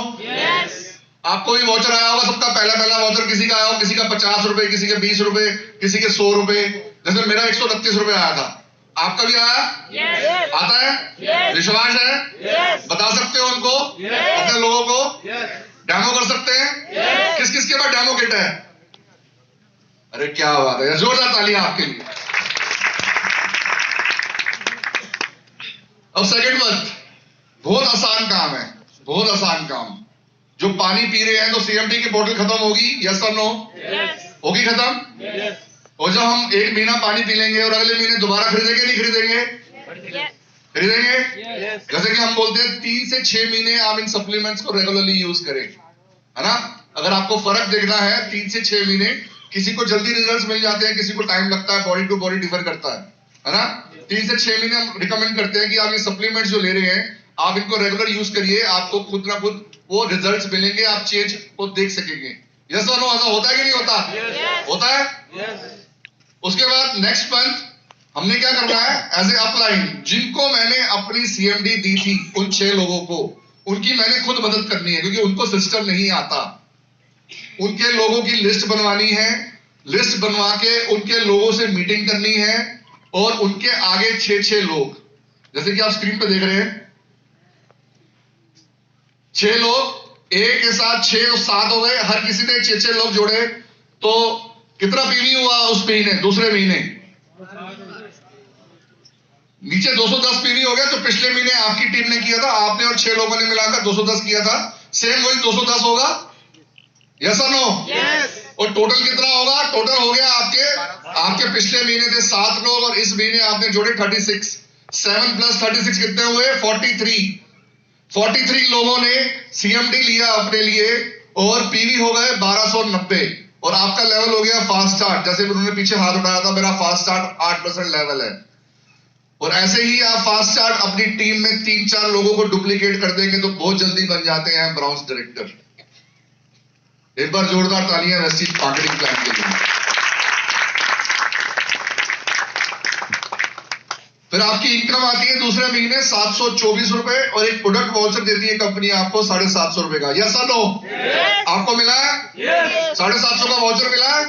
आपको भी वॉचर आया होगा, सबका पहला वॉचर किसी का आया हो, किसी का 50 रुपए, किसी के 20 रुपए, किसी के 100 रुपए। जैसे मेरा 129 रुपए आया था, आपका भी आया? आता है? विश्वास है? बता सकते हो उनको, अपने लोगों को? डेमो कर सकते हैं? किस किस के पास डेमो किट है? अरे क्या बात है, जोरदार तालियां आपके लिए। अब सेकंड मंथ, बहुत आसान काम है, बहुत आसान काम। जो पानी पी रहे हैं तो सीएमडी की बोतल खत्म होगी, यस और नो? होगी खत्म? और जब हम 1 महीना पानी पी लेंगे और अगले महीने दोबारा खरीदेंगे नहीं खरीदेंगे? खरीदेंगे। जैसे कि हम बोलते हैं 3 से 6 महीने आप इन सप्लीमेंट्स को रेगुलरली यूज करें, है ना? अगर आपको फर्क देखना है 3 से 6 महीने, किसी को जल्दी रिजल्ट्स मिल जाते हैं, किसी को टाइम लगता है, बॉडी टू बॉडी डिफर करता है ना? 3 से 6 महीने हम रिकमेंड करते हैं कि आप ये सप्लीमेंट्स जो ले रहे हैं आप इनको रेगुलर यूज करिए, आपको खुद ना खुद वो रिजल्ट्स मिलेंगे, आप चेंज को देख सकेंगे। Yes or no? ऐसा होता है कि नहीं होता? होता है। उसके बाद नेक्स्ट मंथ हमने क्या करना है, एज ए अपलाइन, जिनको मैंने अपनी सीएमडी दी थी उन 6 लोगों को, उनकी मैंने खुद मदद करनी है क्योंकि उनको सिस्टम नहीं आता। उनके लोगों की लिस्ट बनवानी है, लिस्ट बनवा के उनके लोगों से मीटिंग करनी है और उनके आगे 6 लोग, जैसे कि आप स्क्रीन पे देख रहे हैं, 6 लोग एक के साथ 6 और 7 हो गए, हर किसी ने 6 लोग जोड़े तो कितना पीवी हुआ उस महीने, दूसरे महीने नीचे 210 पीवी हो गया। तो पिछले महीने आपकी टीम ने किया था, आपने और 6 लोगों ने मिलाकर 210 किया था, सेम वही 210 होगा, यस और नो? और टोटल कितना होगा? टोटल हो गया आपके पिछले महीने थे 7 लोग और इस महीने आपने जोड़े 36, 7 + 36 कितने हुए? 43 लोगों ने सीएमडी लिया अपने लिए और पीवी हो गए 1290 और आपका लेवल हो गया फास्ट स्टार्ट। जैसे उन्होंने पीछे हाथ उठाया था, मेरा फास्ट स्टार्ट 8% लेवल है। और ऐसे ही आप फास्ट स्टार्ट अपनी टीम में 3-4 लोगों को डुप्लीकेट कर देंगे तो बहुत जल्दी बन जाते हैं ब्राउन्स डायरेक्टर। एक बार जोरदार तालियां वेस्टीज मार्केटिंग प्लान के लिए। फिर आपकी इनकम आती है दूसरे महीने 724 रुपए और एक प्रोडक्ट वाउचर देती है कंपनी आपको 750 रुपए का, यस और नो? आपको मिला है? 750 का वाउचर मिला है?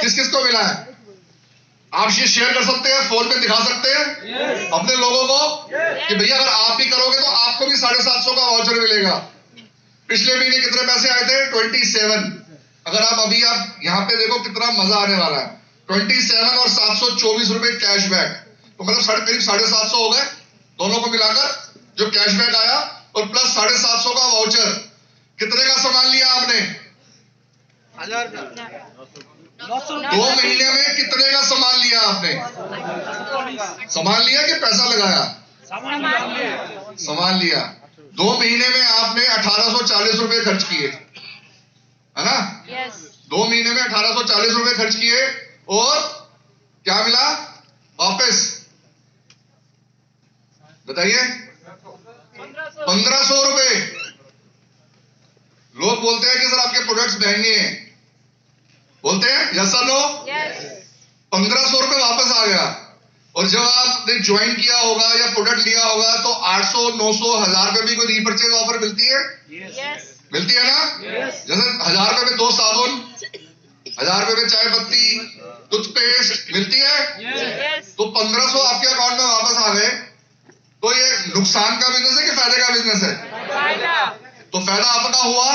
किस किस को मिला है? आप ये शेयर कर सकते हैं, फोन पे दिखा सकते हैं अपने लोगों को कि भैया अगर आप भी करोगे तो आपको भी 750 का वाउचर मिलेगा। पिछले महीने कितने पैसे आए थे? 27। अगर आप यहाँ पे देखो कितना मजा आने वाला है, 27 और 724 रुपए कैशबैक, तो मतलब करीब 750 हो गए दोनों को मिलाकर जो कैशबैक आया, और प्लस 750 का वाउचर। कितने का सामान लिया आपने? 2 महीने में कितने का सामान लिया आपने? सामान लिया कि पैसा लगाया? सामान लिया। 2 महीने में आपने 1840 रुपए खर्च किए, है ना? 2 महीने में 1840 रुपए खर्च किए और क्या मिला वापस? बताइए। 1500 रुपए। लोग बोलते हैं कि सर आपके प्रोडक्ट्स महंगे हैं, बोलते हैं यस और नो? 1500 रुपए वापस आ गया। और जब आपने ज्वाइन किया होगा या प्रोडक्ट लिया होगा तो 800, 900, 1000 रुपए भी कोई रीपरचेज ऑफर मिलती है? मिलती है ना? जैसे 1000 रुपए में 2 साबुन, 1000 रुपए में चाय पत्ती, टूथपेस्ट मिलती है। तो 1500 आपके अकाउंट में वापस आ गए। तो ये नुकसान का बिजनेस है कि फायदे का बिजनेस है? तो फायदा आपका हुआ,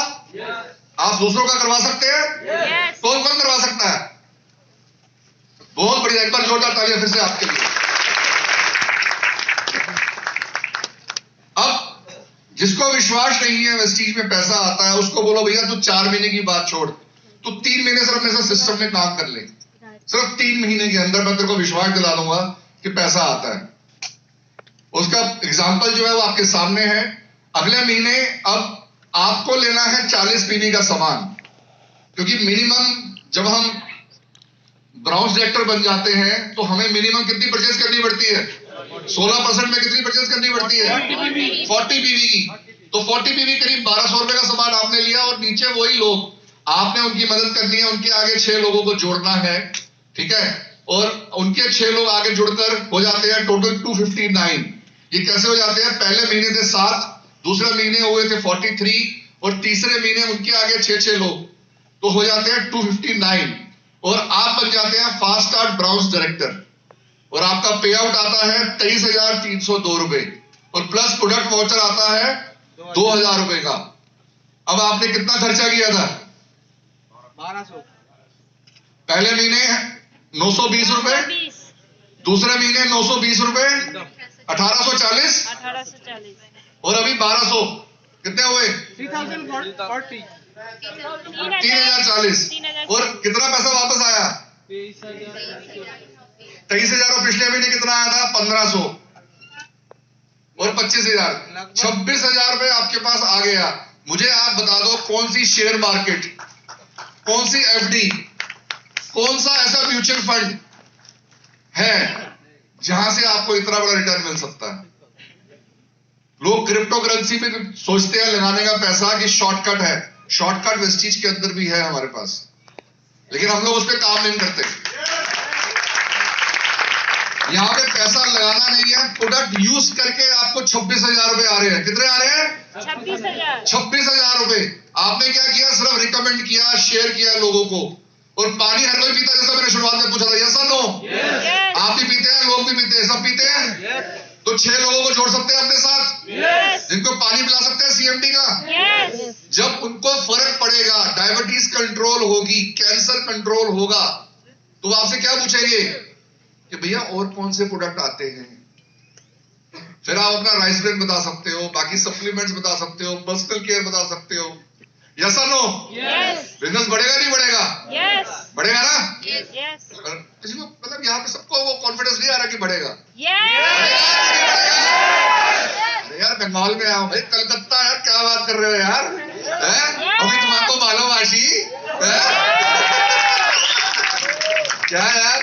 आप दूसरों का करवा सकते हैं। कौन कौन करवा सकता है? बहुत बढ़िया, एक बार जोरदार तालियां फिर से आपके लिए। अब जिसको विश्वास नहीं है वेस्टीज में पैसा आता है, उसको बोलो भैया तू 4 महीने की बात छोड़, तू 3 महीने सिर्फ अपने साथ सिस्टम में काम कर ले, सिर्फ 3 महीने के अंदर मैं तेरे को विश्वास दिला दूंगा कि पैसा आता है। उसका एग्जाम्पल जो है वो आपके सामने है। अगले महीने अब आपको लेना है 40 पीवी का सामान, क्योंकि मिनिमम जब हम ब्राउन्स डायरेक्टर बन जाते हैं तो हमें मिनिमम कितनी परचेज करनी पड़ती है? 16% में कितनी परचेज करनी पड़ती है? 40 पीवी की। तो 40 पीवी करीब 1200 रुपए का सामान आपने लिया और नीचे वही लोग, आपने उनकी मदद करनी है, उनके आगे 6 लोगों को जोड़ना है, ठीक है? और उनके 6 लोग आगे जुड़कर हो जाते हैं टोटल 259। ये कैसे हो जाते हैं? पहले महीने थे 7, दूसरे महीने हुए थे 43 और तीसरे महीने उनके आगे 6 लोग, तो हो जाते हैं 259 और आप बन जाते हैं फास्ट स्टार्ट ब्राउन्स डायरेक्टर। और आपका पे आउट आता है 23,302 रुपए और प्लस प्रोडक्ट वाउचर आता है 2,000 रुपए का। अब आपने कितना खर्चा किया था? 1200। पहले महीने 920 रुपए, दूसरे महीने 920 रुपए 1840 1840 और अभी 1200, कितने हुए? 3040 3040। और कितना पैसा वापस आया? 23,000। और पिछले महीने कितना आया था? 1500 और 25,000, 26,000 रुपए आपके पास आ गया। मुझे आप बता दो कौन सी शेयर मार्केट, कौन सी एफडी, कौन सा ऐसा म्यूचुअल फंड है जहां से आपको इतना बड़ा रिटर्न मिल सकता है? लोग क्रिप्टो करेंसी में सोचते हैं लगाने का पैसा कि शॉर्टकट है। शॉर्टकट वेस्टीज के अंदर भी है हमारे पास, लेकिन हम लोग उस पर काम नहीं करते। यहां पे पैसा लगाना नहीं है, प्रोडक्ट यूज करके आपको 26,000 रुपए आ रहे हैं। कितने आ रहे हैं? 26,000 26,000 रुपए। आपने क्या किया? सिर्फ रिकमेंड किया, शेयर किया लोगों को। और पानी हर कोई पीता है, जैसा मैंने शुरुआत में पूछा था, यस और नो? Yes. आप भी पीते हैं, लोग भी पीते हैं, सब पीते हैं। तो 6 लोगों को जोड़ सकते हैं अपने साथ, Yes. जिनको पानी पिला सकते हैं सीएमडी का। Yes. जब उनको फर्क पड़ेगा, डायबिटीज कंट्रोल होगी, कैंसर कंट्रोल होगा, तो वो आपसे क्या पूछेंगे कि भैया और कौन से प्रोडक्ट आते हैं? फिर आप अपना राइस ब्रेन बता सकते हो, बाकी सप्लीमेंट्स बता सकते हो, पर्सनल केयर बता सकते हो। Yes or no? Yes. Business बढ़ेगा नहीं बढ़ेगा? Yes. बढ़ेगा ना? Yes. और किसी को मतलब यहाँ पे सबको वो कॉन्फिडेंस नहीं आ रहा कि बढ़ेगा। Yes. अरे यार बंगाल में आओ भाई, कलकत्ता यार, क्या बात कर रहे हो यार? हैं? अभी तुमको मालूम आशी क्या यार?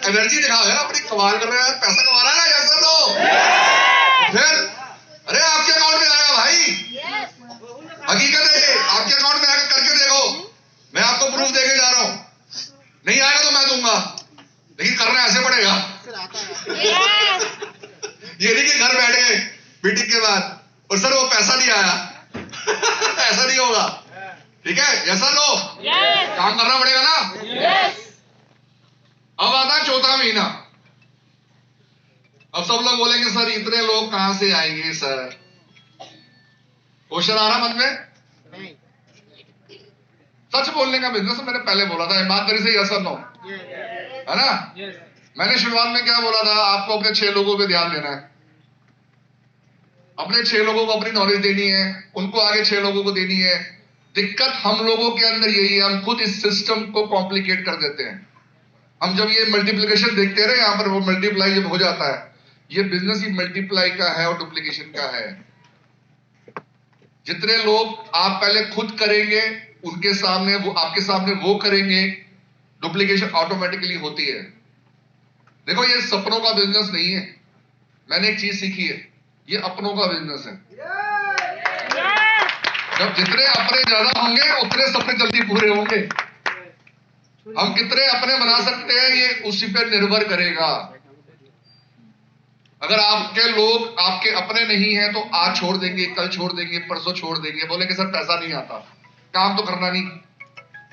एनर्जी दिखाओ यार अपनी, कमाल कर रहे हो यार, पैसा कमाना है ना? Yes or no? फिर अरे आपके अकाउंट में आएगा भाई, हकीकत है, आपके अकाउंट में आएगा, करके देखो। मैं आपको प्रूफ देके जा रहा हूं, नहीं आएगा तो मैं दूंगा, लेकिन करना ऐसे पड़ेगा। Yes. ये नहीं कि घर बैठ गए मीटिंग के बाद और सर वो पैसा नहीं आया ऐसा नहीं होगा, ठीक है? ऐसा लो, Yes. काम करना पड़ेगा ना। Yes. अब आता है चौथा महीना। अब सब लोग बोलेंगे सर इतने लोग कहां से आएंगे सर? क्वेश्चन आ रहा मन में? सच बोलने का बिजनेस मैंने पहले बोला था, ईमानदारी से यस और नो, है ना? मैंने शुरुआत में क्या बोला था? आपको अपने 6 लोगों पे ध्यान देना है, अपने 6 लोगों को अपनी नॉलेज देनी है, उनको आगे 6 लोगों को देनी है। दिक्कत हम लोगों के अंदर यही है, हम खुद इस सिस्टम को कॉम्प्लिकेट कर देते हैं। हम जब ये मल्टीप्लिकेशन देखते हैं ना, यहाँ पर वो मल्टीप्लाई जब हो जाता है, ये बिजनेस ही मल्टीप्लाई का है और डुप्लीकेशन का है। जितने लोग आप पहले खुद करेंगे, उनके सामने वो आपके सामने वो करेंगे, डुप्लीकेशन ऑटोमेटिकली होती है। देखो ये सपनों का बिजनेस नहीं है, मैंने एक चीज सीखी है, ये अपनों का बिजनेस है। Yes. जब जितने अपने ज्यादा होंगे उतने सपने जल्दी पूरे होंगे। हम कितने अपने बना सकते हैं ये उसी पे निर्भर करेगा। अगर आपके लोग आपके अपने नहीं हैं तो आज छोड़ देंगे, कल छोड़ देंगे, परसों छोड़ देंगे, बोलेंगे सर पैसा नहीं आता, काम तो करना नहीं।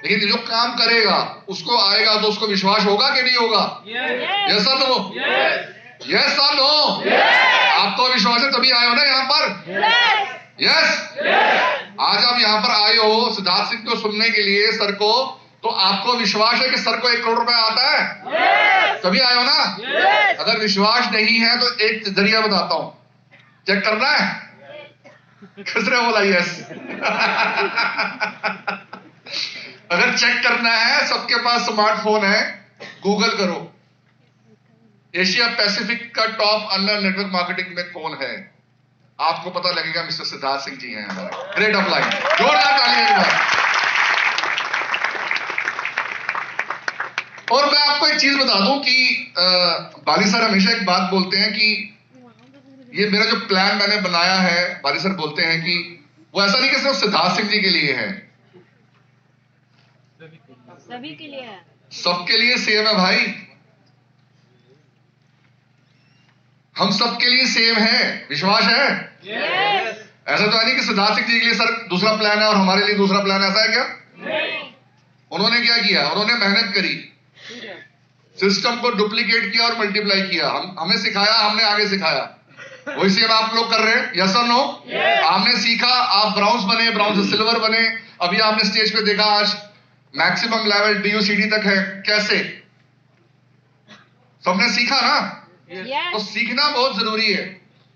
लेकिन जो काम करेगा उसको आएगा, तो उसको विश्वास होगा कि नहीं होगा? Yes. Yes or no? Yes or no? आपको विश्वास है तभी आए हो ना यहाँ पर? Yes. यस? आज आप यहाँ पर आए हो सिद्धार्थ सिंह को सुनने के लिए, सर को, तो आपको विश्वास है कि सर को 1 करोड़ रुपए आता है? Yes. तभी आए हो ना? Yes. अगर विश्वास नहीं है तो एक जरिया बताता हूं, चेक करना है? किसने बोला यस? अगर चेक करना है, सबके पास स्मार्टफोन है, गूगल करो एशिया पैसिफिक का टॉप अंडर नेटवर्क मार्केटिंग में कौन है, आपको पता लगेगा। मिस्टर सिद्धार्थ सिंह जी हैं हमारे। ग्रेट अप्लाई, जोरदार तालियां एक बार। और मैं आपको एक चीज बता दूं कि बाली सर हमेशा एक बात बोलते हैं कि ये मेरा जो प्लान मैंने बनाया है, बाली सर बोलते हैं कि वो ऐसा नहीं कि सिर्फ सिद्धार्थ सिंह जी के लिए है, सभी के लिए है। सबके लिए सेम है भाई। हम सबके लिए सेम है, विश्वास है? Yes. ऐसा तो है नहीं कि सिद्धार्थ सिंह जी के लिए सर दूसरा प्लान है और हमारे लिए दूसरा प्लान, ऐसा है क्या? नहीं. उन्होंने क्या किया? उन्होंने मेहनत करी, सिस्टम को डुप्लीकेट किया और मल्टीप्लाई किया। हमें सिखाया, हमने आगे सिखाया, वही सेम आप लोग कर रहे हैं। Yes or no? आपने सीखा, आप ब्राउन्स बने, ब्राउन से सिल्वर बने, अभी आपने स्टेज पे देखा आज मैक्सिमम लेवल DUCD तक है। कैसे? सबने सीखा ना? तो सीखना बहुत जरूरी है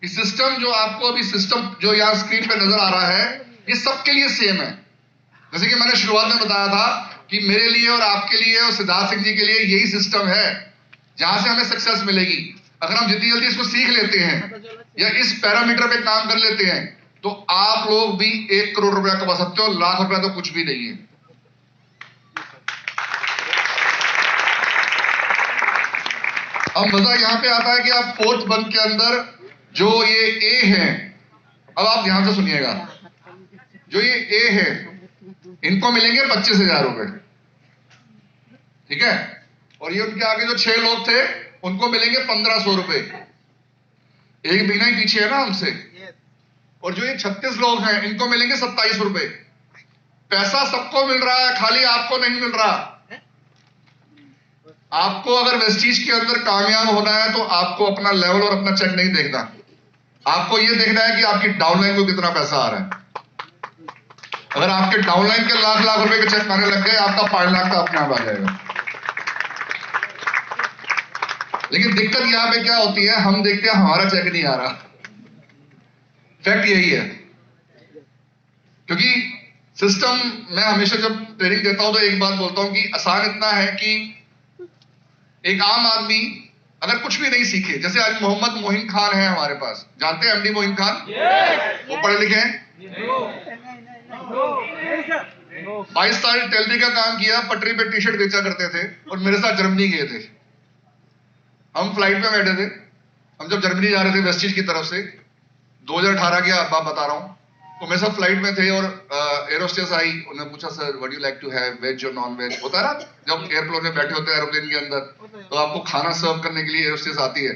कि सिस्टम जो आपको अभी सिस्टम जो यहाँ स्क्रीन पे नजर आ रहा है ये सबके लिए सेम है। जैसे कि मैंने शुरुआत में बताया था कि मेरे लिए और आपके लिए और सिद्धार्थ सिंह जी के लिए यही सिस्टम है जहां से हमें सक्सेस मिलेगी। अगर हम जितनी जल्दी इसको सीख लेते हैं या इस पैरामीटर पे काम कर लेते हैं तो आप लोग भी 1 करोड़ रुपया कमा सकते हो। लाख रुपया तो कुछ भी नहीं है। अब मजा यहां पे आता है कि आप 4th बंक के अंदर जो ये ए है, अब आप ध्यान से सुनिएगा, जो ये ए है इनको मिलेंगे 25,000 रुपए, ठीक है। और ये उनके आगे जो 6 लोग थे उनको मिलेंगे 1,500 रुपए। एक महीना ही पीछे है ना हमसे। और जो ये 36 लोग हैं इनको मिलेंगे 27 रुपए। पैसा सबको मिल रहा है, खाली आपको नहीं मिल रहा। आपको अगर वेस्टीज के अंदर कामयाब होना है तो आपको अपना लेवल और अपना चेक नहीं देखना, आपको यह देखना है कि आपकी डाउनलाइन को कितना पैसा आ रहा है। अगर आपके डाउनलाइन के लाख लाख रुपए के चेक आने लग गए, आपका 5 लाख का अपने आप आ जाएगा। लेकिन दिक्कत यहां पे क्या होती है, हम देखते हैं हमारा चेक नहीं आ रहा। फैक्ट यही है, क्योंकि सिस्टम मैं हमेशा जब ट्रेनिंग देता हूं तो एक बात बोलता हूं कि आसान इतना है कि एक आम आदमी अगर कुछ भी नहीं सीखे, जैसे आज मोहम्मद मोहिन खान है हमारे पास, जानते हैं एमडी मोहिन खान? वो पढ़े लिखे हैं, 22 साल टेलरी का काम किया, पटरी पे टी शर्ट बेचा करते थे और मेरे साथ जर्मनी गए थे। हम फ्लाइट पे बैठे थे, हम जब जर्मनी जा रहे थे वेस्टीज की तरफ से, 2018 की बात बता रहा हूं, तो मेरे साथ फ्लाइट में थे और एरोस्टेस आई, उन्होंने पूछा sir what you like to have, veg और नॉन वेज। होता है ना जब एयरप्लेन में बैठे होते हैं एरोप्लेन के अंदर, तो आपको खाना सर्व करने के लिए एरोस्टेस आती है।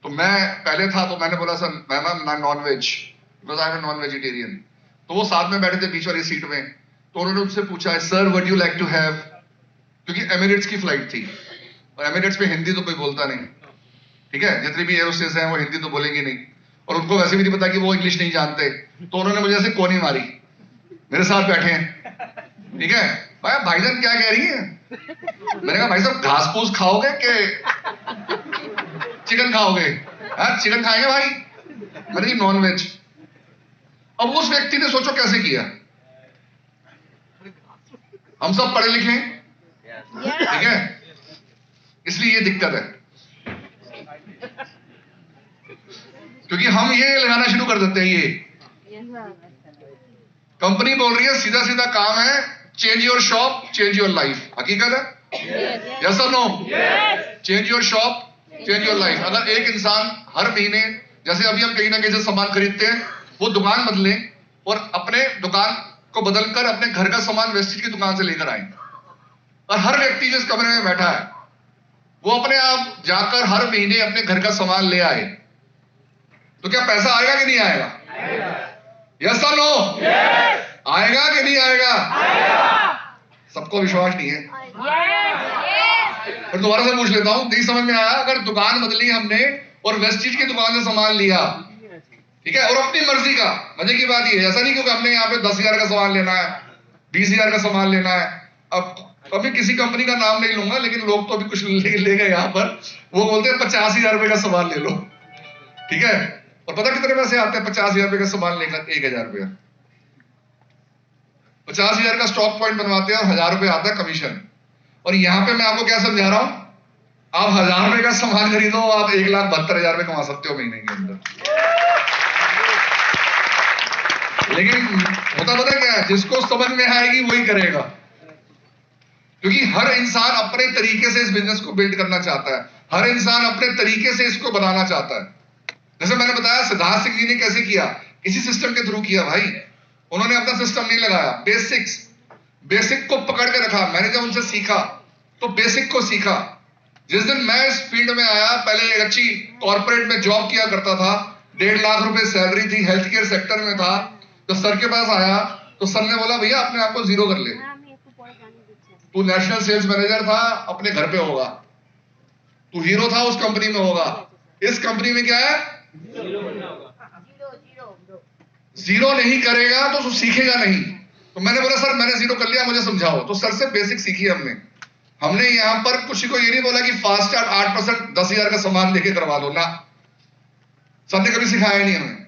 तो मैं पहले था तो मैंने बोला sir ma'am non veg, because I am non vegetarian. तो वो साथ में बैठे थे बीच वाली सीट में, तो उन्होंने उनसे पूछा sir what you like to have, क्योंकि एमिरेट्स की फ्लाइट थी और एमिरेट्स में हिंदी तो कोई बोलता नहीं, ठीक है, जितने भी एरोस्टेस हैं वो हिंदी तो बोलेंगे नहीं, और उनको वैसे भी नहीं पता कि वो इंग्लिश नहीं जानते। तो उन्होंने मुझे ऐसे कोनी मारी, मेरे साथ बैठे हैं, ठीक है, भाईजान क्या कह रही है? मैंने कहा भाई साहब घास फूस खाओगे कि चिकन खाओगे? हाँ चिकन खाएंगे भाई। मैंने नॉन वेज। अब उस व्यक्ति ने सोचो कैसे किया, हम सब पढ़े लिखे हैं, ठीक है, इसलिए ये दिक्कत है, क्योंकि हम ये लगाना शुरू कर देते हैं। ये कंपनी बोल रही है सीधा सीधा काम है, change your shop change your life. हकीकत है, yes or no? Change your shop change your life. अगर एक इंसान हर महीने, जैसे अभी हम कहीं ना कहीं से सामान खरीदते हैं, वो दुकान बदले और अपने दुकान को बदलकर अपने घर का सामान वेस्टेज की दुकान से लेकर आए, और हर व्यक्ति जिस कमरे में बैठा है वो अपने आप जाकर हर महीने अपने घर का सामान ले आए, तो क्या पैसा आएगा कि नहीं आएगा? Yes or no? आएगा कि नहीं आएगा? सबको विश्वास नहीं है। फिर दोबारा से पूछ लेता हूं, नहीं समझ में आया? अगर दुकान बदली हमने और वेस्टीज की दुकान से सामान लिया, ठीक है, और अपनी मर्जी का, मजे की बात ये, ऐसा नहीं क्योंकि हमने यहाँ पे 10,000 का सामान लेना है, 20,000 का सामान लेना है। अब अभी किसी कंपनी का नाम नहीं लूंगा, लेकिन लोग तो अभी कुछ ले गए यहाँ पर, वो बोलते हैं 50,000 रुपए का सामान ले लो, ठीक है, और पता कितने पैसे आते हैं 50,000 रुपए का सामान लेकर? 1,000 रुपया। 50,000 का स्टॉक पॉइंट बनवाते हैं और 1,000 रुपए आता है कमीशन। और यहां पे मैं आपको क्या समझा रहा हूं, आप 1,000 रुपए का सामान खरीदो, आप 1,72,000 रुपए कमा सकते हो महीने के अंदर। लेकिन होता पता क्या है, जिसको समझ में आएगी वही करेगा, क्योंकि हर इंसान अपने तरीके से इस बिजनेस को बिल्ड करना चाहता है, हर इंसान अपने तरीके से इसको बनाना चाहता है। जैसे मैंने बताया सिद्धार्थ सिंह जी ने कैसे किया, इसी सिस्टम के थ्रू किया भाई। उन्होंने अपना सिस्टम नहीं लगाया, बेसिक को पकड़ के रखा। मैंने जब उनसे सीखा तो बेसिक को सीखा। जिस दिन मैं इस फील्ड में आया, पहले एक अच्छी कॉर्पोरेट में जॉब किया करता था, 1.5 लाख रुपए सैलरी थी, हेल्थ केयर सेक्टर में था। तो सर के पास आया तो सर ने बोला भैया अपने आप को जीरो कर ले, तू नेशनल सेल्स मैनेजर था, अपने घर पे होगा, तू हीरो था उस कंपनी में होगा, इस कंपनी में क्या है, जीरो नहीं करेगा तो सीखेगा नहीं। तो मैंने बोला सर मैंने जीरो कर लिया, मुझे समझाओ। तो सर से बेसिक सीखी हमने। हमने यहाँ पर किसी को ये नहीं बोला कि फास्ट चार्ट 8% 10,000 का सामान लेके करवा लो ना, सर ने कभी सिखाया नहीं हमें।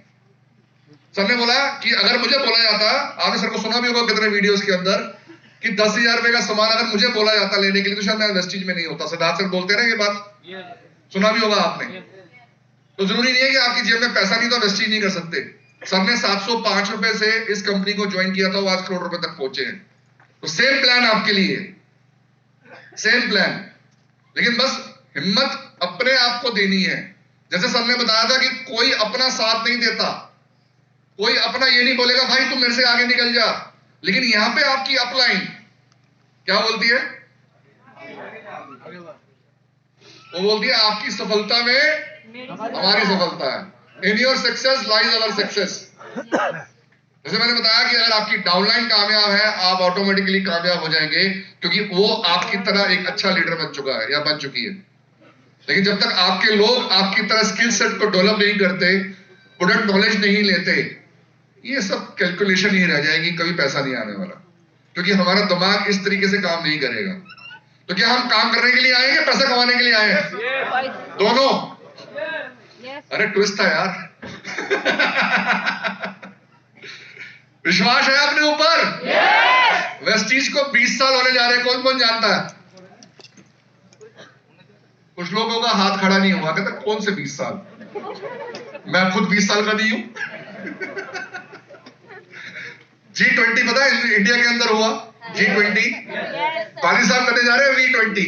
सर ने बोला कि अगर मुझे बोला जाता, आपने सर को सुना भी होगा कितने वीडियोस के अंदर, कि 10,000 रुपए का सामान अगर मुझे बोला जाता लेने के लिए तो शायद मैं वेस्टीज में नहीं होता। सिद्धार्थ सर बोलते रहे ये बात, सुना भी होगा आपने। तो जरूरी नहीं है कि आपकी जेब में पैसा नहीं तो वेस्टीज नहीं कर सकते। सर ने 705 रुपए से इस कंपनी को ज्वाइन किया था, वो आज करोड़ रुपए तक पहुंचे हैं। तो सेम प्लान आपके लिए, सेम प्लान, लेकिन बस हिम्मत अपने आप को देनी है। जैसे सर ने बताया था कि कोई अपना साथ नहीं देता, कोई अपना ये नहीं बोलेगा भाई तुम मेरे से आगे निकल जा, लेकिन यहां पे आपकी अपलाइन क्या बोलती है, वो बोलती है आपकी सफलता में हमारी सफलता है। In your success lies our success. जैसे मैंने बताया कि अगर आपकी डाउनलाइन कामयाब है आप ऑटोमेटिकली कामयाब हो जाएंगे, क्योंकि वो आपकी तरह एक अच्छा लीडर बन चुका है या बन चुकी है। लेकिन जब तक आपके लोग आपकी तरह स्किल सेट को डेवलप नहीं करते, प्रोडक्ट नॉलेज नहीं लेते, ये सब कैलकुलेशन ही रह जाएगी, कभी पैसा नहीं आने वाला, क्योंकि हमारा दिमाग इस तरीके से काम नहीं करेगा। तो क्या हम काम करने के लिए आए हैं, पैसा कमाने के लिए आए हैं? दोनों। अरे ट्विस्ट था यार। विश्वास है अपने ऊपर? वेस्टीज को 20 साल होने जा रहे हैं, कौन कौन जानता है? कुछ लोगों का हाथ खड़ा नहीं हुआ, कहते कौन से 20 साल, मैं खुद 20 साल का नहीं हूं। G20 पता है इंडिया के अंदर हुआ? G20 पानी साहब करने जा रहे हैं V20।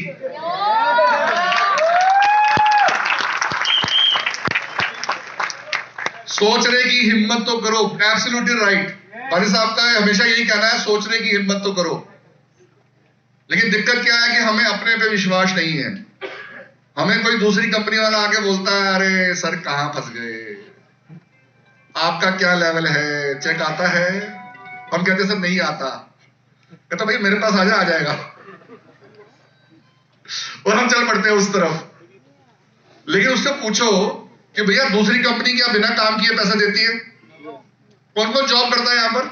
सोचने की हिम्मत तो करो, एब्सोल्युटली राइट। पानी साहब का हमेशा यही कहना है, सोचने की हिम्मत तो करो। लेकिन दिक्कत क्या है कि हमें अपने पे विश्वास नहीं है। हमें कोई दूसरी कंपनी वाला आके बोलता है अरे सर कहां फंस गए, आपका क्या लेवल है, चेक आता है? हम कहते सर नहीं आता। कहता भाई मेरे पास आ जाएगा, और हम चल पड़ते हैं उस तरफ। लेकिन उससे पूछो कि भैया दूसरी कंपनी क्या बिना काम किए पैसा देती है? कौन कौन जॉब करता है यहां पर?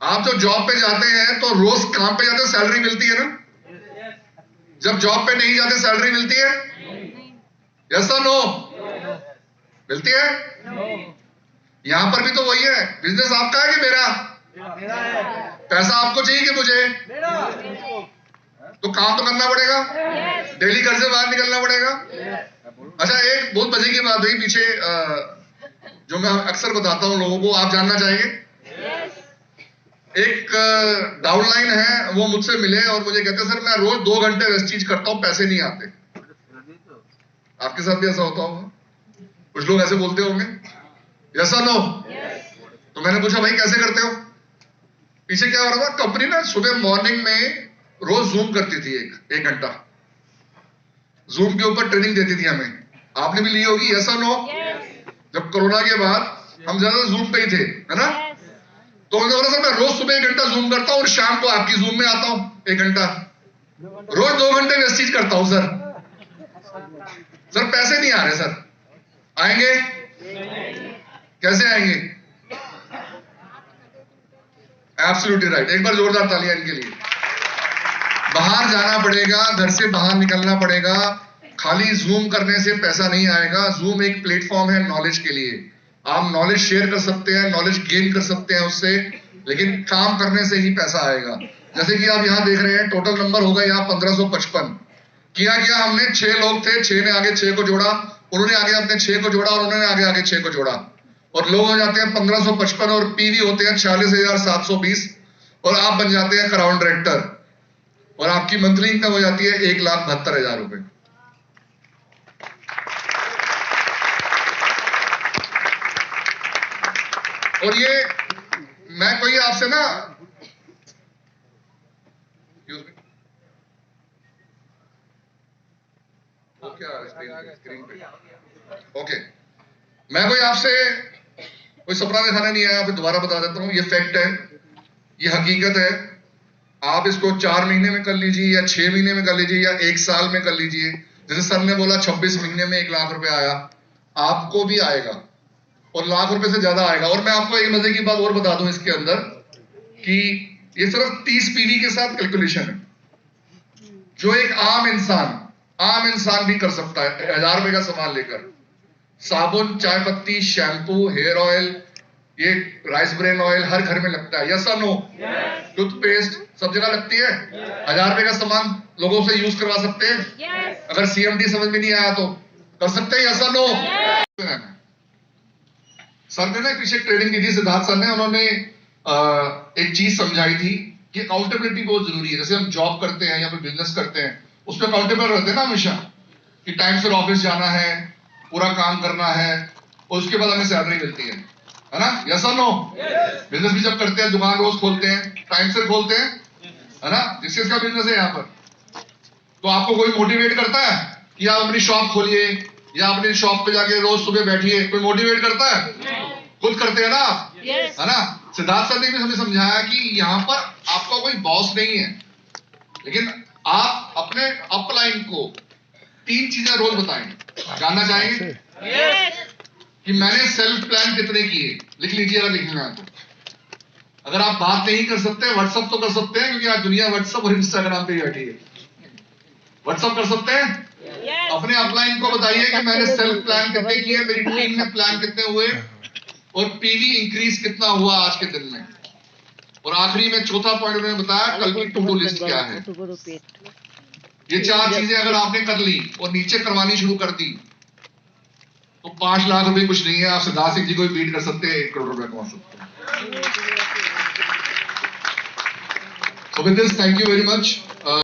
आप जो जॉब पे जाते हैं तो रोज काम पे जाते हो, सैलरी मिलती है ना? जब जॉब पे नहीं जाते सैलरी मिलती है? Yes or no? मिलती है? यहां पर भी तो वही है। बिजनेस आपका है कि मेरा? पैसा आपको चाहिए कि मुझे? तो काम तो करना पड़ेगा, डेली घर से बाहर निकलना पड़ेगा। अच्छा, एक बहुत मजे की बात हुई पीछे, जो मैं अक्सर बताता हूं लोगों को, आप जानना चाहेंगे? एक डाउनलाइन है, वो मुझसे मिले और मुझे कहते सर मैं रोज 2 घंटे वेस्टीज करता हूं, पैसे नहीं आते। आपके साथ भी ऐसा होता होगा? कुछ लोग ऐसे बोलते होंगे, यस और नो? तो मैंने पूछा भाई कैसे करते हो? पीछे क्या हो रहा था, कंपनी ना सुबह मॉर्निंग में रोज जूम करती थी, एक घंटा जूम के ऊपर ट्रेनिंग देती थी हमें। आपने भी ली होगी, यस और नो? जब कोरोना के बाद हम ज्यादा जूम पे ही थे, है ना? तो मैंने बोला सर मैं रोज सुबह 1 घंटा जूम करता हूँ और शाम को आपकी जूम में आता हूँ 1 घंटा, रोज 2 घंटे वेस्टीज करता हूँ सर। सर पैसे नहीं आ रहे सर। आएंगे? कैसे आएंगे? Absolutely right. एक बार जोरदार तालियां इनके लिए। बाहर जाना पड़ेगा, घर से बाहर निकलना पड़ेगा। खाली जूम करने से पैसा नहीं आएगा। जूम एक प्लेटफॉर्म है नॉलेज के लिए। आप नॉलेज शेयर कर सकते हैं, नॉलेज गेन कर सकते हैं उससे, लेकिन काम करने से ही पैसा आएगा। जैसे कि आप यहाँ देख रहे हैं, टोटल नंबर होगा यहाँ 1555। किया क्या हमने, 6 लोग थे, 6 ने आगे 6 को जोड़ा, उन्होंने आगे अपने 6 को जोड़ा और उन्होंने आगे 6 को जोड़ा, और लोग हो जाते हैं 1555 और पीवी होते हैं 46,720, और आप बन जाते हैं क्राउन डायरेक्टर, और आपकी मंथली इनकम हो जाती है 1,72,000 रुपए। और ये मैं कोई आपसे ना, स्क्रीन पे, ओके, मैं कोई आपसे कोई सपना दिखाना नहीं आया, फिर दोबारा बता देता हूं, ये फैक्ट है, ये हकीकत है। आप इसको 4 महीने में कर लीजिए या 6 महीने में कर लीजिए या 1 साल में कर लीजिए। जैसे सर ने बोला 26 महीने में 1 लाख रुपए आया, आपको भी आएगा और लाख रुपए से ज्यादा आएगा। और मैं आपको एक मजे की बात और बता दूं इसके अंदर, कि ये सिर्फ 30 पीवी के साथ कैलकुलेशन है। जो एक आम इंसान भी कर सकता है 1000 रुपए का सामान लेकर। साबुन, चाय पत्ती, शैम्पू, हेयर ऑयल, ये राइस ब्रेन ऑयल हर घर में लगता है, यस और नो? टूथपेस्ट सब जगह लगती है। 1000 रुपए का सामान लोगों से यूज करवा सकते हैं। Yes. अगर CMD समझ में नहीं आया तो कर सकते हैं, यस और नो? सर ने ना पीछे ट्रेनिंग की थी, सिद्धार्थ सर ने, उन्होंने एक चीज समझाई थी कि अकाउंटेबिलिटी बहुत जरूरी है। जैसे हम जॉब करते हैं या फिर बिजनेस करते हैं, उसमें अकाउंटेबल रहते हैं ना हमेशा, कि टाइम से ऑफिस जाना है, पूरा काम करना है, और उसके बाद हमें सैलरी मिलती है ना? Yes or no? बिजनेस भी जब करते हैं, दुकान रोज खोलते हैं, टाइम से खोलते हैं, है ना? जिसका बिजनेस है यहाँ पर, तो आपको कोई मोटिवेट करता है कि आप अपनी शॉप खोलिए या अपनी शॉप पे जाके रोज सुबह बैठिए? कोई मोटिवेट करता है? खुद करते हैं ना आप, Yes. है ना? सिद्धार्थ सर ने भी हमें समझाया कि यहाँ पर आपका कोई बॉस नहीं है, लेकिन आप अपने अपलाइन को 3 चीजें रोज बताएंगे। जानना चाहेंगे Yes. कि मैंने सेल्फ प्लान कितने किए? लिख लीजिए अगर लिखना है तो। अगर आप बात नहीं कर सकते, व्हाट्सअप तो कर सकते हैं, क्योंकि आज दुनिया व्हाट्सअप और इंस्टाग्राम पे ही बैठी है। व्हाट्सअप कर सकते हैं? Yes. अपने अपलाइन को बताइए कि मैंने सेल्फ प्लान कितने किए, मेरी टीम में प्लान कितने हुए, और पीवी इंक्रीज कितना हुआ आज के दिन में। और आखिरी में चौथा पॉइंट उन्होंने बताया कल की टू डू लिस्ट क्या है। ये 4 चीजें अगर आपने कर ली और नीचे करवानी शुरू कर दी, तो 5 लाख रुपए कुछ नहीं है। आप सिद्धार्थ सिंह जी को भी बीट कर सकते हैं, 1 करोड़ रुपए कमा सकते हैं। So with this, thank you very much.